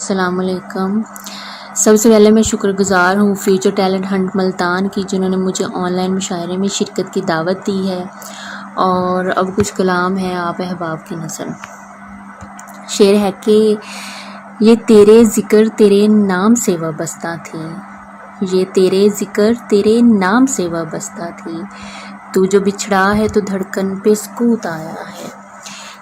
السلام علیکم۔ سب سے پہلے میں شکر گزار ہوں فیوچر ٹیلنٹ ہنٹ ملتان کی، جنہوں نے مجھے آن لائن مشاعرے میں شرکت کی دعوت دی ہے۔ اور اب کچھ کلام ہے آپ احباب کی نظر۔ شعر ہے کہ یہ تیرے ذکر تیرے نام سے وابستہ تھی، یہ تیرے ذکر تیرے نام سے وابستہ تھی، تو جو بچھڑا ہے تو دھڑکن پہ سکوت آیا ہے۔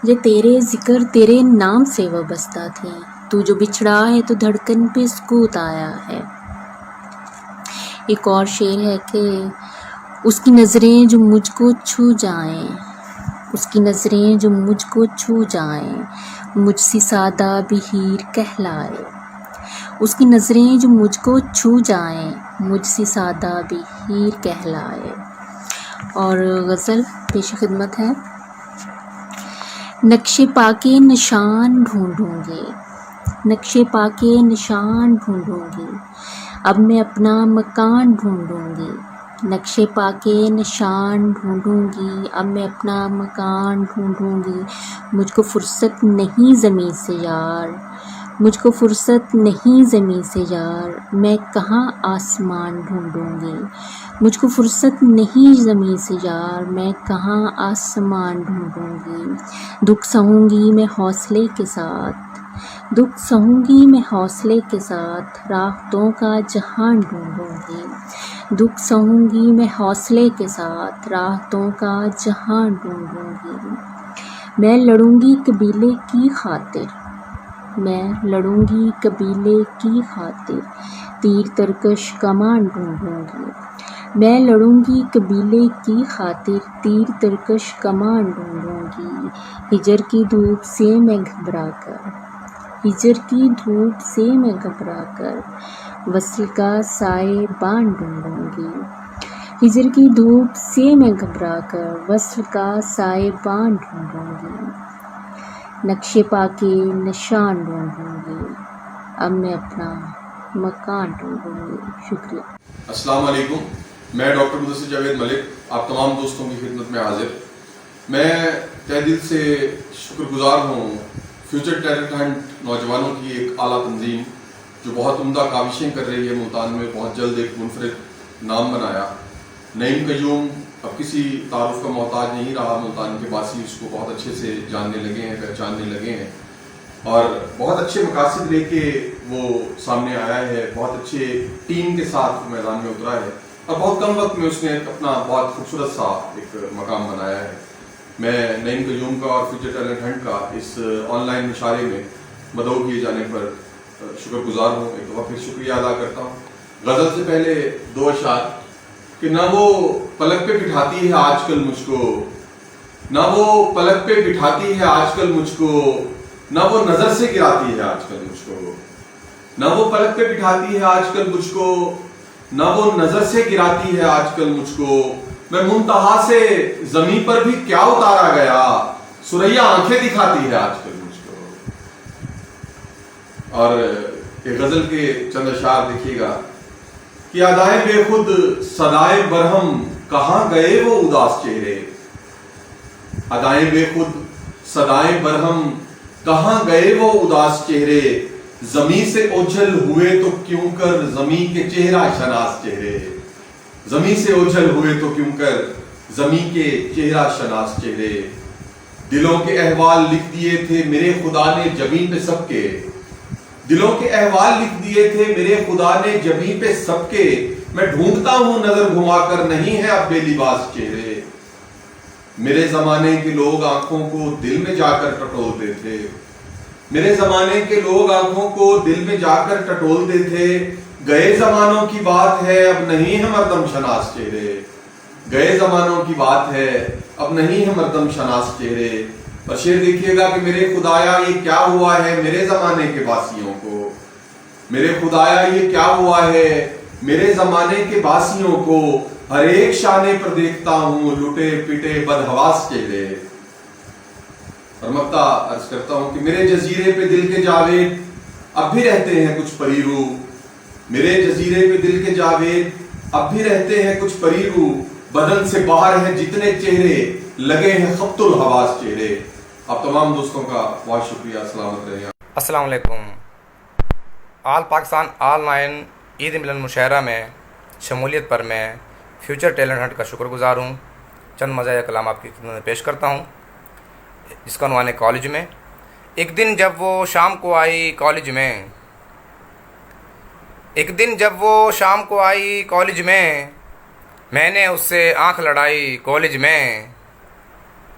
یہ تیرے ذکر تیرے نام سے وابستہ تھی، تو جو بچھڑا ہے تو دھڑکن پہ سکوت آیا ہے۔ ایک اور شعر ہے کہ اس کی نظریں جو مجھ کو چھو جائیں، اس کی نظریں جو مجھ کو چھو جائیں، مجھ سی سادہ بھی ہیر کہلائے۔ اس کی نظریں جو مجھ کو چھو جائیں، مجھ سی سادہ بھی ہیر کہلائے۔ اور غزل پیش خدمت ہے۔ نقش پا کے نشان ڈھونڈوں گی، نقش پا کے نشان ڈھونڈوں گی، اب میں اپنا مکان ڈھونڈوں گی۔ نقش پا کے نشان ڈھونڈوں گی، اب میں اپنا مکان ڈھونڈوں گی۔ مجھ کو فرصت نہیں زمین سے یار، مجھ کو فرصت نہیں زمین سے یار، میں کہاں آسمان ڈھونڈوں گی۔ مجھ کو فرصت نہیں زمین سے یار، میں کہاں آسمان ڈھونڈوں گی۔ دکھ سہوں گی میں حوصلے کے ساتھ، دکھ سہوں گی میں حوصلے کے ساتھ، راحتوں کا جہان ڈھونڈوں گی۔ دکھ سہوں گی میں حوصلے کے ساتھ، راحتوں کا جہان ڈھونڈوں گی۔ میں لڑوں گی قبیلے کی خاطر، میں لڑوں گی قبیلے کی خاطر، تیر ترکش کمان ڈھونڈوں گی۔ میں لڑوں گی قبیلے کی خاطر، تیر ترکش کمان ڈھونڈوں گی۔ ہجر کی دھوپ سے میں گھبرا کر، ہجر کی دھوپ سے میں گھبرا کر، وصل کا سائے بان ڈھونڈوں گی۔ ہجر کی دھوپ سے میں گھبرا کر، وصل کا سائے بان ڈھونڈوں گی۔ نقش پا کے نشان ڈھونڈوں گی، اب میں اپنا مکان ڈھونڈوں گی۔ شکریہ۔ السلام علیکم، میں ڈاکٹر مدثر جاوید ملک آپ تمام دوستوں کی خدمت میں حاضر۔ میں تہ دل سے شکر گزار ہوں فیوچر ٹیلنٹ ہنٹ نوجوانوں کی ایک اعلیٰ تنظیم جو بہت عمدہ کاوشیں کر رہی ہے ملتان میں بہت جلد ایک منفرد نام بنایا۔ نعیم قیوم اب کسی تعارف کا محتاج نہیں رہا، ملتان کے باسی اس کو بہت اچھے سے جاننے لگے ہیں، پہچاننے لگے ہیں، اور بہت اچھے مقاصد لے کے وہ سامنے آیا ہے، بہت اچھے ٹیم کے ساتھ میدان میں اترا ہے، اور بہت کم وقت میں اس نے اپنا بہت خوبصورت سا ایک مقام بنایا ہے۔ میں نعیم قیوم کا اور فیوچر ٹیلنٹ ہنٹ کا اس آن لائن مشاعرے میں مدعو کیے جانے پر شکر گزار ہوں، ایک دفعہ پھر شکریہ ادا کرتا ہوں۔ غزل سے پہلے دو اشعار کہ نہ وہ پلک پہ بٹھاتی ہے آج کل مجھ کو، نہ وہ پلک پہ بٹھاتی ہے آج کل مجھ کو، نہ وہ نظر سے گراتی ہے آج کل مجھ کو، نہ وہ پلک پہ بٹھاتی ہے آج کل مجھ کو، نہ وہ نظر سے گراتی ہے آج کل مجھ کو، میں منتہا سے زمین پر بھی کیا اتارا گیا، سریا آنکھیں دکھاتی ہے آج کل مجھ کو۔ اور یہ غزل کے چند اشعار دیکھیے گا کہ ادائے بے خود صدائے برہم کہاں گئے وہ اداس چہرے، ادائے بے خود صدائے برہم کہاں گئے وہ اداس چہرے، زمیں سے اوجھل ہوئے تو کیوں کر زمیں کے چہرہ شناس چہرے، زمیں سے اوجھل ہوئے تو کیوں کر زمیں کے چہرہ شناس چہرے، دلوں کے احوال لکھ دیے تھے میرے خدا نے جبیں پہ سب کے، دلوں کے احوال لکھ دیے تھے میرے خدا نے جبیں پہ سب کے، میں ڈھونڈتا ہوں نظر گھما کر نہیں ہے اب بے لباس چہرے، میرے زمانے کے لوگ آنکھوں کو دل میں جا کر ٹٹولتے تھے، میرے زمانے کے لوگ آنکھوں کو دل میں جا کر ٹٹولتے تھے، گئے زمانوں کی بات ہے اب نہیں ہے مردم شناس چہرے، گئے زمانوں کی بات ہے اب نہیں ہے مردم شناس چہرے۔ اور شعر دیکھیے گا کہ میرے خدایا یہ کیا ہوا ہے میرے زمانے کے باسیوں کو، میرے خدایا یہ کیا ہوا ہے میرے زمانے کے باسیوں کو، ہر ایک شانے پر دیکھتا ہوں لٹے پٹے بدحواس چہرے۔ اور مقطع عرض کرتا ہوں کہ میرے جزیرے پہ دل کے جاوید اب بھی رہتے ہیں کچھ پریرو، میرے جزیرے پہ دل کے جاوید اب بھی رہتے ہیں کچھ پریرو، بدن سے باہر ہیں جتنے چہرے لگے ہیں خبط الحواس چہرے۔ آپ تمام دوستوں کا بہت شکریہ، سلامت رہیں۔ السلام علیکم۔ آل پاکستان آل 9 عید ملن مشاعرہ میں شمولیت پر میں فیوچر ٹیلنٹ ہنٹ کا شکر گزار ہوں. چند مزاحیہ کلام آپ کی خدمت میں پیش کرتا ہوں جس کا عنوان ہے کالج میں. ایک دن جب وہ شام کو آئی کالج میں، ایک دن جب وہ شام کو آئی کالج میں نے اس سے آنکھ لڑائی کالج میں،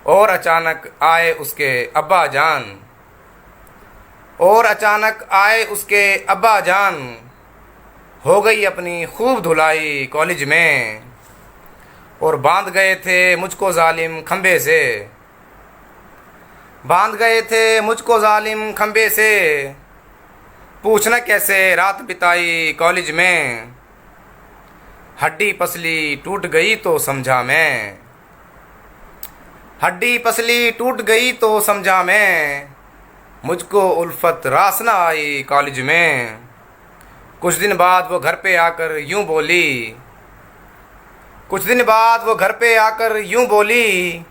اور اچانک آئے اس کے ابا جان، اور اچانک آئے اس کے ابا جان، ہو گئی اپنی خوب دھلائی کالج میں، اور باندھ گئے تھے مجھ کو ظالم کھمبے سے، باندھ گئے تھے مجھ کو ظالم کھمبے سے، پوچھنا کیسے رات بتائی کالج میں، ہڈی پسلی ٹوٹ گئی تو سمجھا میں، ہڈی پسلی ٹوٹ گئی تو سمجھا میں، مجھ کو الفت راس نہ آئی کالج میں. کچھ دن بعد وہ گھر پہ آ کر یوں بولی، کچھ دن بعد وہ گھر پہ آ کر یوں بولی،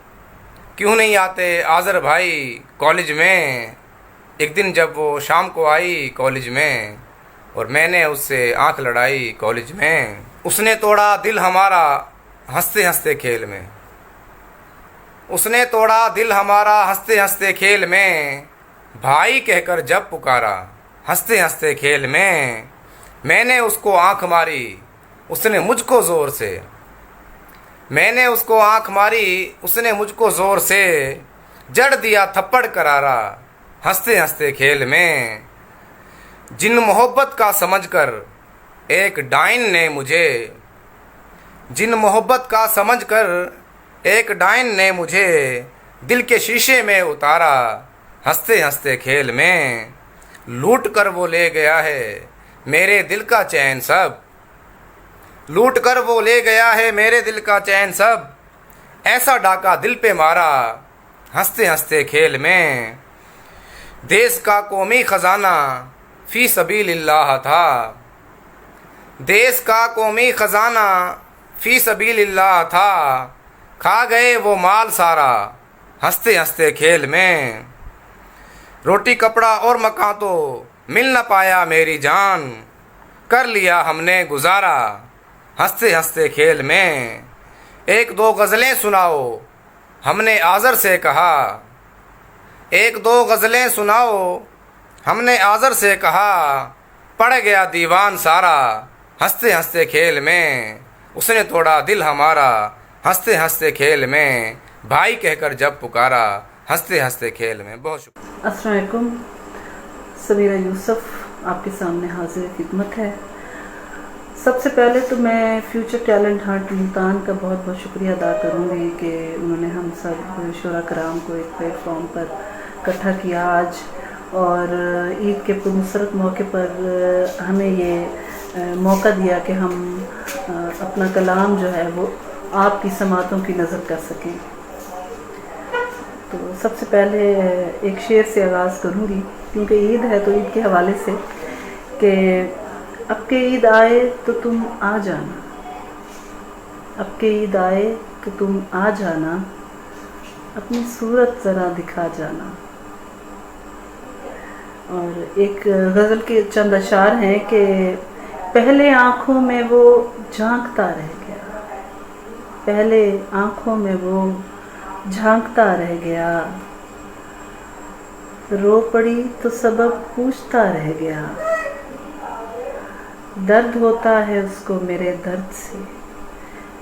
کیوں نہیں آتے آذر بھائی کالج میں. ایک دن جب وہ شام کو آئی کالج میں، اور میں نے اس سے آنکھ لڑائی کالج میں، اس نے توڑا دل ہمارا ہنستے ہنستے کھیل میں، اس نے توڑا دل ہمارا ہنستے ہنستے کھیل میں، بھائی کہہ کر جب پکارا ہنستے ہنستے کھیل میں نے اس کو آنکھ ماری اس نے مجھ کو زور سے، میں نے اس کو آنکھ ماری اس نے مجھ کو زور سے، جڑ دیا تھپڑ کرارا ہنستے ہنستے کھیل میں. جن محبت کا سمجھ کر ایک ڈائن نے مجھے، جن محبت کا سمجھ کر ایک ڈائن نے مجھے دل کے شیشے میں اتارا ہنستے ہنستے کھیل میں، لوٹ کر وہ لے گیا ہے میرے دل کا چین سب، لوٹ کر وہ لے گیا ہے میرے دل کا چین سب، ایسا ڈاکہ دل پہ مارا ہنستے ہنستے کھیل میں. دیس کا قومی خزانہ فی سبیل اللہ تھا، دیس کا قومی خزانہ فی سبیل اللہ تھا، کھا گئے وہ مال سارا ہنستے ہنستے کھیل میں. روٹی کپڑا اور مکان تو مل نہ پایا میری جان، کر لیا ہم نے گزارا ہنستے ہنستے کھیل میں. ایک دو غزلیں سناؤ ہم نے آذر سے کہا، ایک دو غزلیں سناؤ ہم نے آذر سے کہا، پڑ گیا دیوان سارا ہنستے ہنستے کھیل میں، اس نے توڑا دل ہمارا ہنستے ہنستے کھیل میں، بھائی کہہ کر جب پکارا ہنستے ہنستے کھیل میں. بہت شکریہ. السلام علیکم. سمیرہ یوسف آپ کے سامنے حاضر خدمت ہے. سب سے پہلے تو میں فیوچر ٹیلنٹ ہنٹ ملتان کا بہت بہت شکریہ ادا کروں گی کہ انہوں نے ہم سب شعراء کرام کو ایک پلیٹ فارم پر اکٹھا کیا آج، اور عید کے پرمسرت موقع پر ہمیں یہ موقع دیا کہ ہم اپنا کلام جو ہے وہ آپ کی سماعتوں کی نظر کر سکیں. تو سب سے پہلے ایک شعر سے آغاز کروں گی کیونکہ عید ہے تو عید کے حوالے سے، کہ اب کہ عید آئے تو تم آ جانا، اب کہ عید آئے تو تم آ جانا، اپنی صورت ذرا دکھا جانا. اور ایک غزل کے چند اشعار ہیں کہ پہلے آنکھوں میں وہ جھانکتا رہ گیا، پہلے آنکھوں میں وہ جھانکتا رہ گیا، رو پڑی تو سبب پوچھتا رہ گیا، درد ہوتا ہے اس کو میرے درد سے،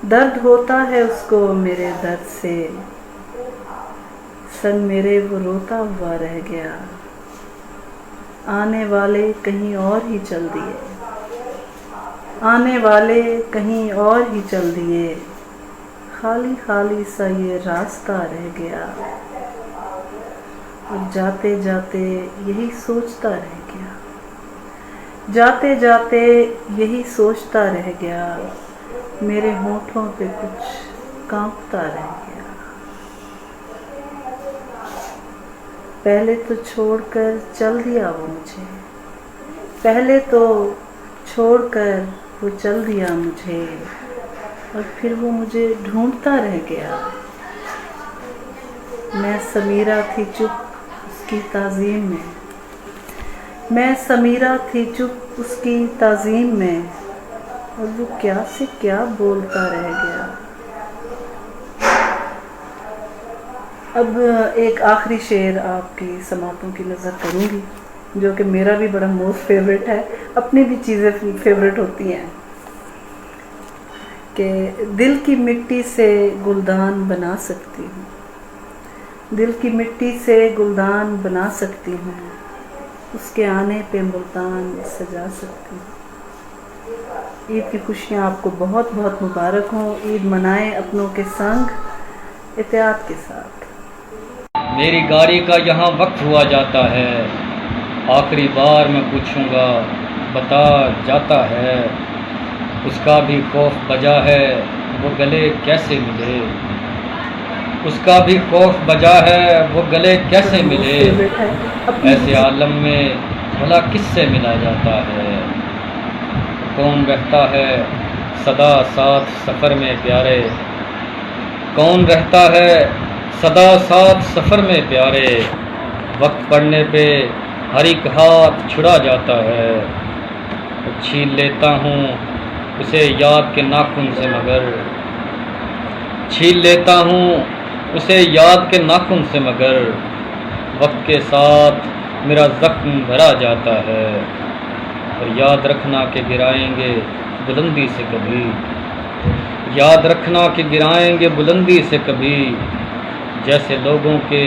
درد ہوتا ہے اس کو میرے درد سے، سنگ میرے وہ روتا ہوا رہ گیا، آنے والے کہیں اور ہی چل دیے، آنے والے کہیں اور ہی چل دیے، خالی خالی سا یہ راستہ رہ گیا، اور جاتے جاتے یہی سوچتا رہ گیا، جاتے جاتے یہی سوچتا رہ گیا، میرے ہونٹوں پہ کچھ کانپتا رہ گیا. پہلے تو چھوڑ کر چل دیا وہ مجھے، پہلے تو چھوڑ کر وہ چل دیا مجھے، اور پھر وہ مجھے ڈھونڈتا رہ گیا. میں سمیرہ تھی چپ اس کی تعظیم میں، मैं समीरा थी चुप उसकी ताज़ीम में, और वो क्या से क्या बोलता रह गया। अब एक आखिरी शेर आपकी समातों की नज़र करूँगी, जो कि मेरा भी बड़ा मोस्ट फेवरेट है। अपनी भी चीज़ें फेवरेट होती हैं कि दिल की मिट्टी से गुलदान बना सकती हूँ, दिल की मिट्टी से गुलदान बना सकती हूँ, उसके आने पे मुल्तान सजा सकती हूँ। ईद की खुशियाँ आपको बहुत बहुत मुबारक हों। ईद मनाएं अपनों के संग, एहतियात के साथ। मेरी गाड़ी का यहाँ वक्त हुआ जाता है, आखिरी बार मैं पूछूंगा बता जाता है। उसका भी खौफ बजा है वो गले कैसे मिले, उसका भी खौफ बजा है वो गले कैसे मिले। ऐसे आलम में भला किससे मिला जाता है। कौन रहता है सदा साथ सफ़र में प्यारे, कौन रहता है सदा साथ सफ़र में प्यारे। वक्त पड़ने पे हर एक हाथ छुड़ा जाता है, छीन लेता हूँ उसे याद के नाखून से मगर, छीन लेता हूँ उसे याद के नाखून से मगर। वक्त के साथ मेरा ज़ख्म भरा जाता है, और याद रखना कि गिराएंगे बुलंदी से कभी, याद रखना कि गिराएंगे बुलंदी से कभी। जैसे लोगों के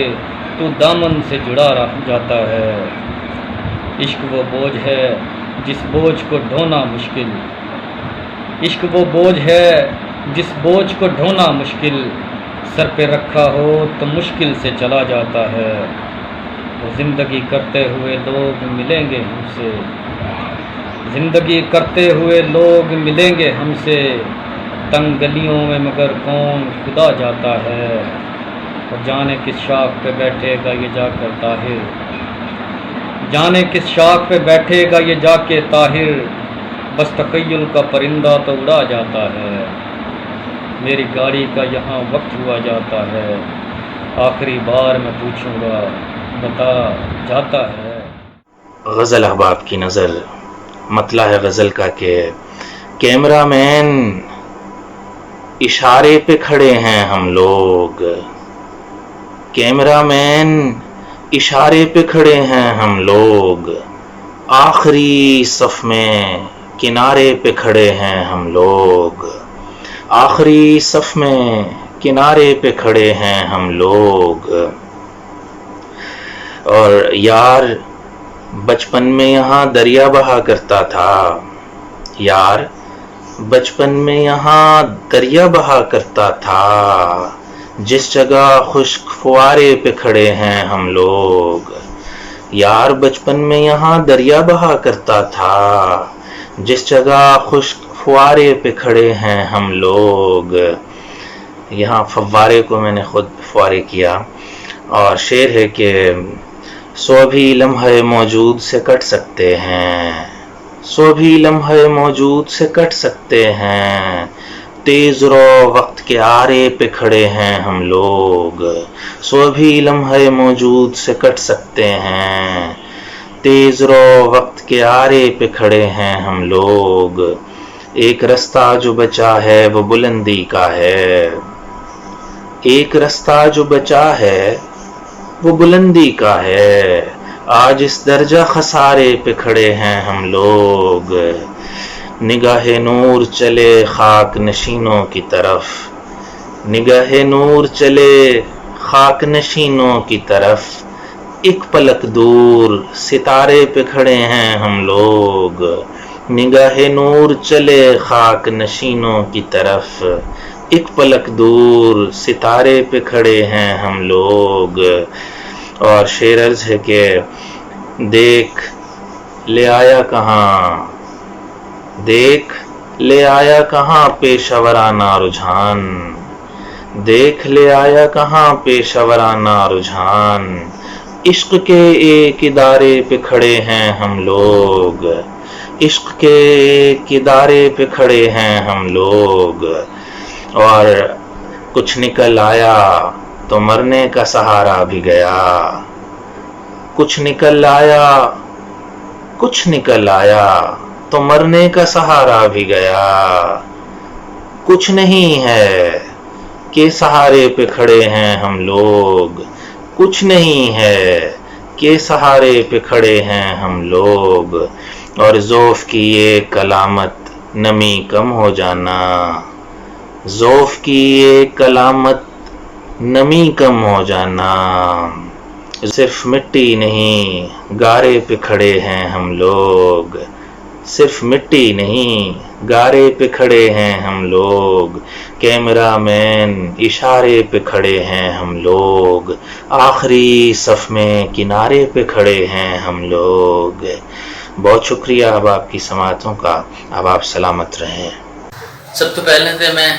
तू दामन से जुड़ा रह जाता है। इश्क वो बोझ है जिस बोझ को ढोना मुश्किल, इश्क वो बोझ है जिस बोझ को ढोना मुश्किल। सर पे रखा हो तो मुश्किल से चला जाता है। वो ज़िंदगी करते हुए लोग मिलेंगे हमसे, ज़िंदगी करते हुए लोग मिलेंगे हमसे। तंग गलियों में मगर कौन खुदा जाता है, और जाने किस शाख पे बैठेगा ये जाकर ताहिर, जाने किस शाख पे बैठेगा ये जाके ताहिर। बस तकय्युल का परिंदा तो उड़ा जाता है, मेरी गाड़ी का यहाँ वक्त हुआ जाता है। आखिरी बार मैं पूछूंगा बता जाता है। गज़ल अहबाब की नज़र। मतला है गज़ल का कि कैमरामैन इशारे पे खड़े हैं हम लोग, कैमरामैन इशारे पे खड़े हैं हम लोग। आखिरी सफ में किनारे पे खड़े हैं हम लोग, आखिरी सफ में किनारे पे खड़े हैं हम लोग। और यार बचपन में यहाँ दरिया बहा करता था, यार बचपन में यहाँ दरिया बहा करता था। जिस जगह खुश्क फुआरे पे खड़े हैं हम लोग, यार बचपन में यहाँ दरिया बहा करता था। जिस जगह खुश्क फुआरे पे खड़े हैं हम लोग। यहाँ फव्वारे को मैंने खुद फुआरे किया। और शेर है कि सौ भी लम्हे मौजूद से कट सकते हैं, सौ भी लम्हे मौजूद से कट सकते हैं। तेज रो वक्त के आरे पे खड़े हैं हम लोग, सौ भी लम्हे मौजूद से कट सकते हैं। तेज रो वक्त के आरे पे खड़े हैं हम लोग। एक रास्ता जो बचा है वो बुलंदी का है, एक रास्ता जो बचा है वो बुलंदी का है। आज इस दर्जा खसारे पे खड़े हैं हम लोग। निगाहे नूर चले खाक नशीनों की तरफ, निगाहे नूर चले खाक नशीनों की तरफ। एक पलक दूर सितारे पे खड़े हैं हम लोग। निगाहे नूर चले खाक नशीनों की तरफ, एक पलक दूर सितारे पे खड़े हैं हम लोग। और शेर अर्ज है कि देख ले आया कहाँ, देख ले आया कहाँ पेशवराना रुझान, देख ले आया कहाँ पेशवराना रुझान। इश्क के एक इदारे पे खड़े हैं हम लोग, इश्क के एक इदारे पे खड़े हैं हम लोग। और कुछ निकल आया तो मरने का सहारा भी गया, कुछ निकल आया कुछ निकल आया तो मरने का सहारा भी गया। कुछ नहीं है कि सहारे पे खड़े हैं हम लोग, कुछ नहीं है कि सहारे पे खड़े हैं हम लोग। और ज़ौफ़ की ये कलामत नमी कम हो जाना, ज़ौफ़ की ये कलामत नमी कम हो जाना। सिर्फ मिट्टी नहीं गारे पे खड़े हैं हम लोग, सिर्फ मिट्टी नहीं गारे पे खड़े हैं हम लोग। कैमरा मैन इशारे पे खड़े हैं हम लोग, आखिरी सफ में किनारे पे खड़े हैं हम लोग। बहुत शुक्रिया अब आपकी समातों का, अब आप सलामत रहें। सब तो पहले तो मैं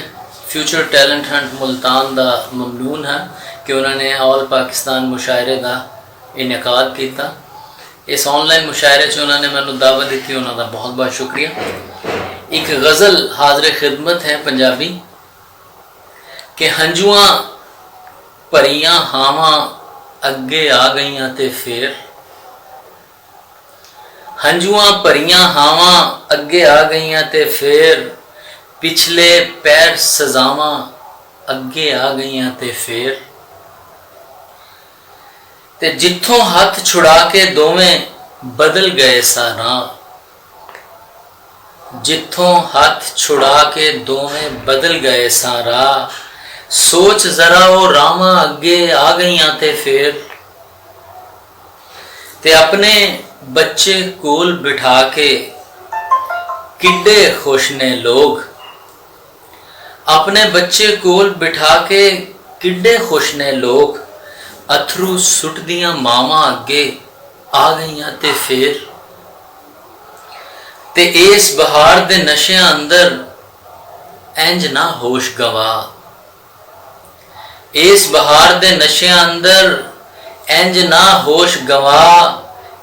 फ्यूचर टैलेंट हंट मुल्तान दा ममनून है कि उन्होंने ऑल पाकिस्तान मुशायरे का इनकाद किया। इस ऑनलाइन मुशायरे च उन्होंने मैनू दावत दी, उन्होंने बहुत बहुत शुक्रिया। एक गज़ल हाज़िर खिदमत है पंजाबी कि हंजुआं भरियां हावां अगे आ गईयां ते फेर, हंजुआं भरियां हावां अगे आ गईयां ते फेर, पिछले पैर सजावां अगे आ गईयां ते फेर। ते जिथों हथ छुड़ा के दोवें बदल गए सारा, जिथों हथ छुड़ा के दोवें बदल गए सारा, सोच जरा वो रावां अगे आ गईयां ते फेर। ते अपने बच्चे कोल बिठा के किड्डे खुश ने लोग, अपने बच्चे कोल बिठा के किड्डे खुश ने लोग, अथरू सुट दियां मावां अगे आ गईयां ते फेर। ते इस बहार दे नशें अंदर इंज ना होश गवा, इस बहार दे नशें अंदर इंज ना होश गवा,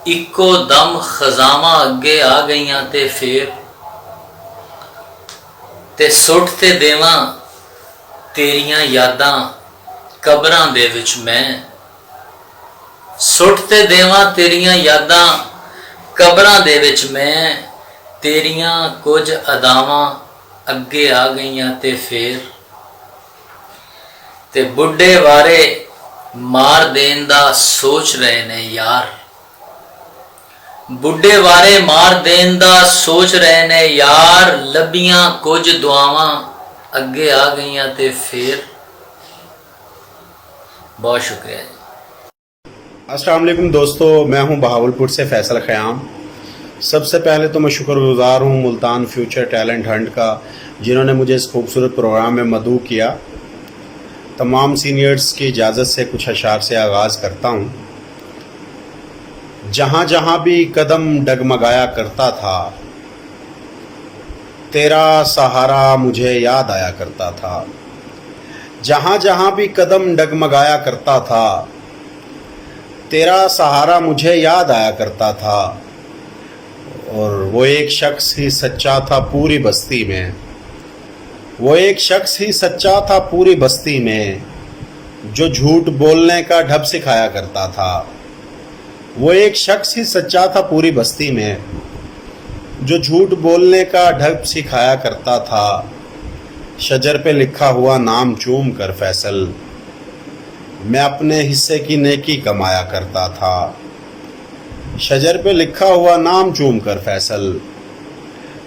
इको दम खजावां अगे आ गईयां ते फेर। ते सुट ते देवां तेरियां यादां कबरां दे विच मैं, सुट ते देवां तेरियां यादां कबरां दे विच मैं, तेरियां कुछ अदावां अगे आ गईयां ते फेर। ते बुढ़े वारे मार देन दा सोच रहे ने यार, बुढ़े वारे मार देन दा सोच रहे ने यार, लबियां कुछ दुआवां अगे आ गईयां ते फेर। बहुत शुक्रिया जी। अस्सलाम वालेकुम दोस्तों, मैं हूं बहावलपुर से फैसल ख़याम। सबसे पहले तो मैं शुक्रगुजार हूं मुल्तान फ्यूचर टैलेंट हंट का, जिन्होंने मुझे इस खूबसूरत प्रोग्राम में मदऊ किया। तमाम सीनियर्स की इजाज़त से कुछ अशार से आगाज़ करता हूं। जहाँ जहाँ भी कदम डगमगाया करता था, तेरा सहारा मुझे याद आया करता था। जहाँ जहाँ भी कदम डगमगाया करता था, तेरा सहारा मुझे याद आया करता था। और वो एक शख्स ही सच्चा था पूरी बस्ती में, वो एक शख्स ही सच्चा था पूरी बस्ती में, जो झूठ बोलने का ढब सिखाया करता था। वो एक शख्स ही सच्चा था पूरी बस्ती में, जो झूठ बोलने का ढब सिखाया करता था। शजर पे लिखा हुआ नाम चूम कर फैसल, मैं अपने हिस्से की नेकी कमाया करता था। शजर पे लिखा हुआ नाम चूम कर फैसल,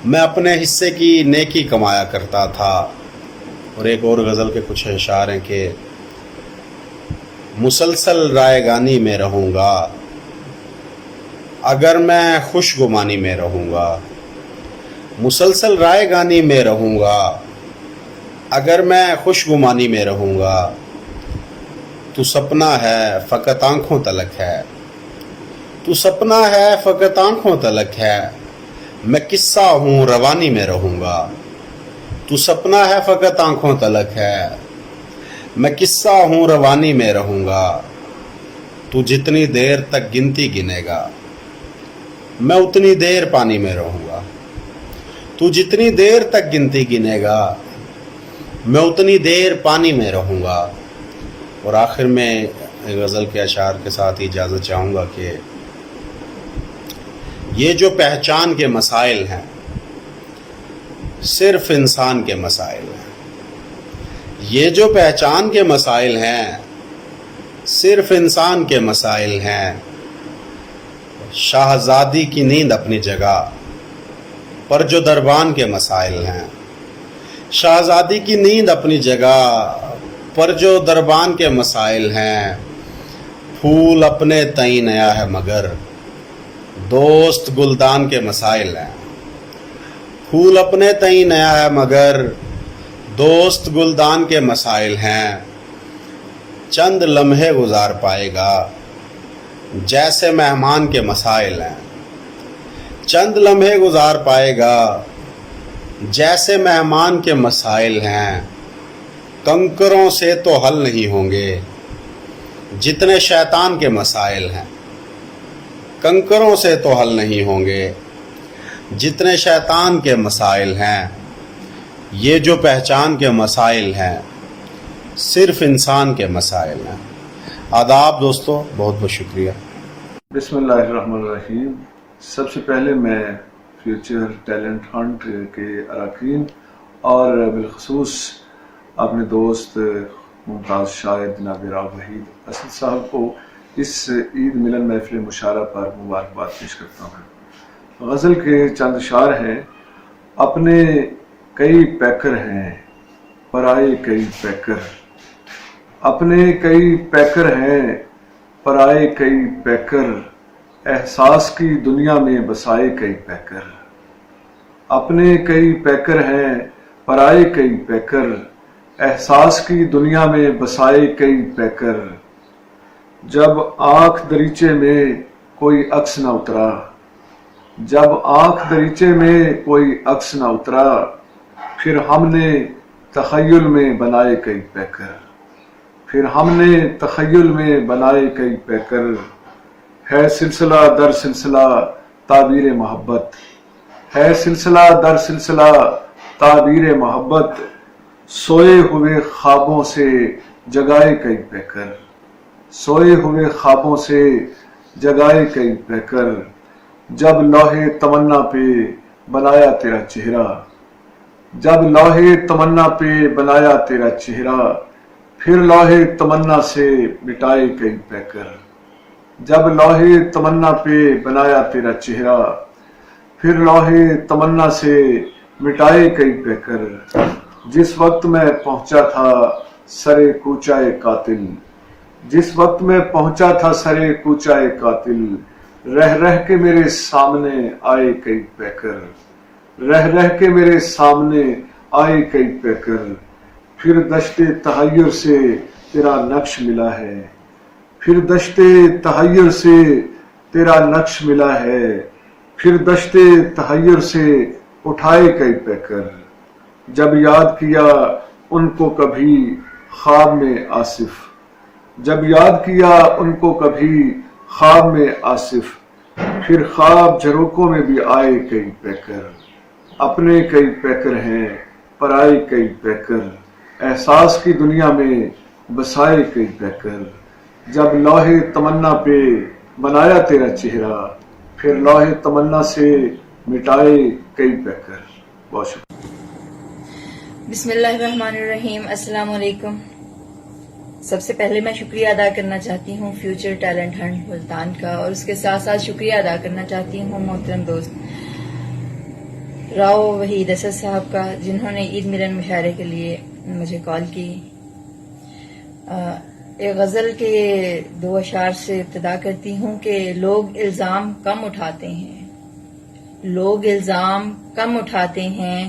मैं अपने हिस्से की नेकी कमाया करता था। और एक और गज़ल के कुछ अशार हैं कि मुसलसल रायगानी में रहूँगा अगर मैं खुशगुमानी में रहूँगा, मुसलसल रायगानी में रहूँगा अगर मैं खुशगुमानी में रहूँगा। तू सपना है फ़कत आँखों तलक है, तू सपना है फ़कत आँखों तलक है, मैं किस्सा हूँ रवानी में रहूँगा। तू सपना है फ़कत आँखों तलक है, मैं किस्सा हूँ रवानी में रहूँगा। तू जितनी देर तक गिनती गिनेगा, मैं उतनी देर पानी में रहूँगा। तू जितनी देर तक गिनती गिनेगा, मैं उतनी देर पानी में रहूँगा। और आखिर में गज़ल के अशार के साथ ही इजाज़त चाहूँगा कि یہ جو پہچان کے مسائل ہیں صرف انسان کے مسائل ہیں. یہ جو پہچان کے مسائل ہیں صرف انسان کے مسائل ہیں. شاہزادی کی نیند اپنی جگہ پر جو دربان کے مسائل ہیں. شاہزادی کی نیند اپنی جگہ پر جو دربان کے مسائل ہیں. پھول اپنے تئیں نیا ہے مگر دوست گلدان کے مسائل ہیں. پھول اپنے تئیں نیا ہے مگر دوست گلدان کے مسائل ہیں. چند لمحے گزار پائے گا جیسے مہمان کے مسائل ہیں. چند لمحے گزار پائے گا جیسے مہمان کے مسائل ہیں. کنکروں سے تو حل نہیں ہوں گے جتنے شیطان کے مسائل ہیں. کنکروں سے تو حل نہیں ہوں گے جتنے شیطان کے مسائل ہیں. یہ جو پہچان کے مسائل ہیں صرف انسان کے مسائل ہیں. آداب دوستو، بہت بہت شکریہ. بسم اللہ الرحمن الرحیم. سب سے پہلے میں فیوچر ٹیلنٹ ہنٹ کے اراکین اور بالخصوص اپنے دوست ممتاز شاعر جناب راؤ وحید اسد صاحب کو اس عید ملن محفل مشاعرہ پر مبارکباد پیش کرتا ہوں. غزل کے چند اشعار ہیں. اپنے کئی پیکر ہیں پرائے کئی پیکر. اپنے کئی پیکر ہیں پرائے کئی پیکر. احساس کی دنیا میں بسائے کئی پیکر. اپنے کئی پیکر ہیں پرائے کئی پیکر. احساس کی دنیا میں بسائے کئی پیکر. جب آنکھ دریچے میں کوئی عکس نہ اترا. جب آنکھ دریچے میں کوئی عکس نہ اترا. پھر ہم نے تخیل میں بنائے کئی پیکر. پھر ہم نے تخیل میں بنائے کئی پیکر. ہے سلسلہ در سلسلہ تعبیر محبت. ہے سلسلہ در سلسلہ تعبیر محبت. سوئے ہوئے خوابوں سے جگائے کئی پیکر. سوئے ہوئے خوابوں سے جگائے کئی پیکر. جب لوح تمنا پہ بنایا تیرا چہرہ. جب لوح تمنا پہ بنایا تیرا چہرہ. پھر لوح تمنا سے مٹائے کئی پیکر. جب لوح تمنا پہ بنایا تیرا چہرہ. پھر لوح تمنا سے مٹائے کئی پیکر. جس وقت میں پہنچا تھا سرے کوچائے قاتل. جس وقت میں پہنچا تھا سرے کوچائے قاتل. رہ رہ کے میرے سامنے آئے کئی پیکر. رہ رہ کے میرے سامنے آئے کئی پیکر. پھر دشت تحیر سے تیرا نقش ملا ہے. پھر دشت تحیر سے تیرا نقش ملا ہے. پھر دشت تحیر سے اٹھائے کئی پیکر. جب یاد کیا ان کو کبھی خواب میں آصف. جب یاد کیا ان کو کبھی خواب میں آصف. پھر خواب جھروکوں میں بھی آئے کئی پیکر. اپنے کئی پیکر ہیں پرائے کئی پیکر. احساس کی دنیا میں بسائے کئی پیکر. جب لوح تمنا پہ بنایا تیرا چہرہ. پھر لوح تمنا سے مٹائے کئی پیکر. بہت شکریہ. بسم اللہ الرحمن الرحیم. السلام علیکم. سب سے پہلے میں شکریہ ادا کرنا چاہتی ہوں فیوچر ٹیلنٹ ہنٹ ملتان کا، اور اس کے ساتھ ساتھ شکریہ ادا کرنا چاہتی ہوں محترم دوست راؤ وحید اسد صاحب کا، جنہوں نے عید ملن مشاعرے کے لیے مجھے کال کی. ایک غزل کے 2 اشعار سے ابتدا کرتی ہوں کہ لوگ الزام کم اٹھاتے ہیں. لوگ الزام کم اٹھاتے ہیں،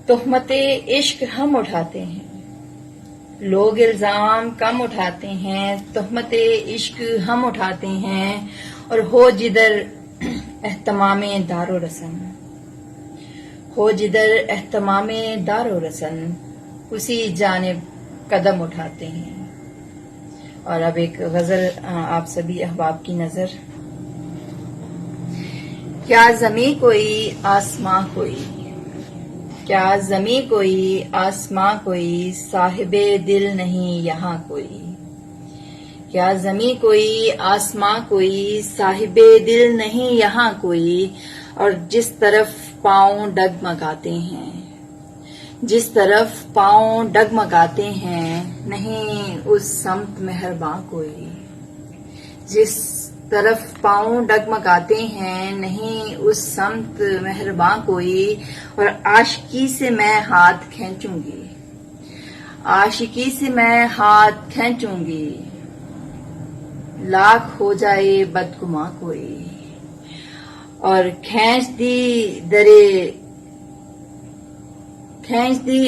تہمت عشق ہم اٹھاتے ہیں. لوگ الزام کم اٹھاتے ہیں، تہمت عشق ہم اٹھاتے ہیں. اور ہو جدھر اہتمام دار و رسن. ہو جدھر اہتمام دار و رسن، اسی جانب قدم اٹھاتے ہیں. اور اب ایک غزل آپ سبھی احباب کی نظر. کیا زمیں کوئی آسماں کوئی. کیا زمیں کوئی آسماں کوئی. صاحب دل نہیں یہاں کوئی. کیا زمیں کوئی آسماں کوئی صاحب دل نہیں یہاں کوئی، اور جس طرف پاؤں ڈگمگاتے ہیں، جس طرف پاؤں ڈگمگاتے ہیں، نہیں اس سمت مہرباں کوئی، جس طرف پاؤں ڈگمگاتے ہیں، نہیں اس سمت مہرباں کوئی، اور عاشقی سے میں ہاتھ کھینچوں گی، عاشقی سے میں ہاتھ کھینچوں گی، لاکھ ہو جائے بدگماں کوئی، اور کھینچ دی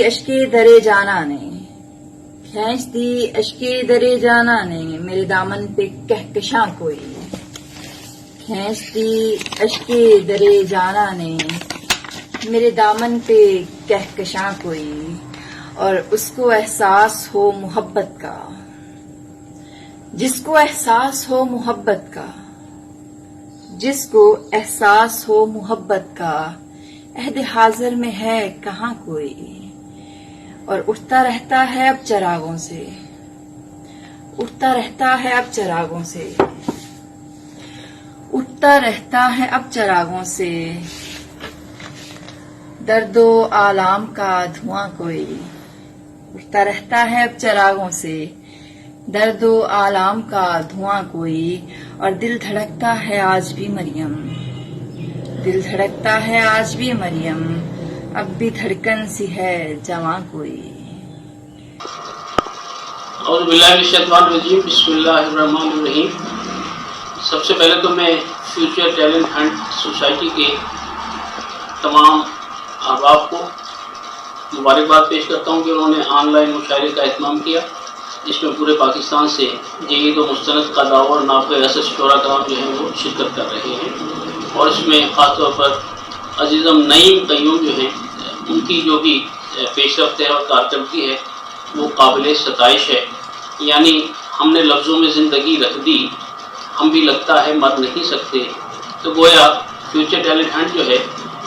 اشکے درے جانا نے، کھینچ دی اشکے درے جانا نے، میرے دامن پہ کہکشاں کوئی، کھینچ دی اشکے درے جانا نے، میرے دامن پہ کہکشاں کوئی، اور اس کو احساس ہو محبت کا، جس کو احساس ہو محبت کا، جس کو احساس ہو محبت کا، عہد حاضر میں ہے کہاں کوئی، اور اٹھتا رہتا ہے اب چراغوں سے، اٹھتا رہتا ہے اب چراغوں سے، اٹھتا رہتا ہے اب چراغوں سے، درد و آلام کا دھواں کوئی، اٹھتا رہتا ہے اب چراغوں سے، درد و آلام کا دھواں کوئی، اور دل دھڑکتا ہے آج بھی مریم، دل دھڑکتا ہے آج بھی مریم، اب بھی دھڑکن سی ہے جواں کوئی۔ اعوذ باللہ من الشیطان الرجیم، بسم اللہ الرحمن الرحیم۔ سب سے پہلے تو میں فیوچر ٹیلنٹ ہنٹ سوسائٹی کے تمام احباب کو مبارکباد پیش کرتا ہوں کہ انہوں نے آن لائن مشاعرے کا اہتمام کیا، جس میں پورے پاکستان سے جید و مستند قضاء اور نافع رسد شعراء کرام جو ہیں وہ شرکت کر رہے ہیں، اور اس میں خاص طور پر عزیزم نعیم قیوم جو ہیں ان کی جو بھی پیش رفت ہے اور کارکردگی ہے وہ قابل ستائش ہے۔ یعنی ہم نے لفظوں میں زندگی رکھ دی، ہم بھی لگتا ہے مر نہیں سکتے، تو گویا فیوچر ٹیلنٹ ہنٹ جو ہے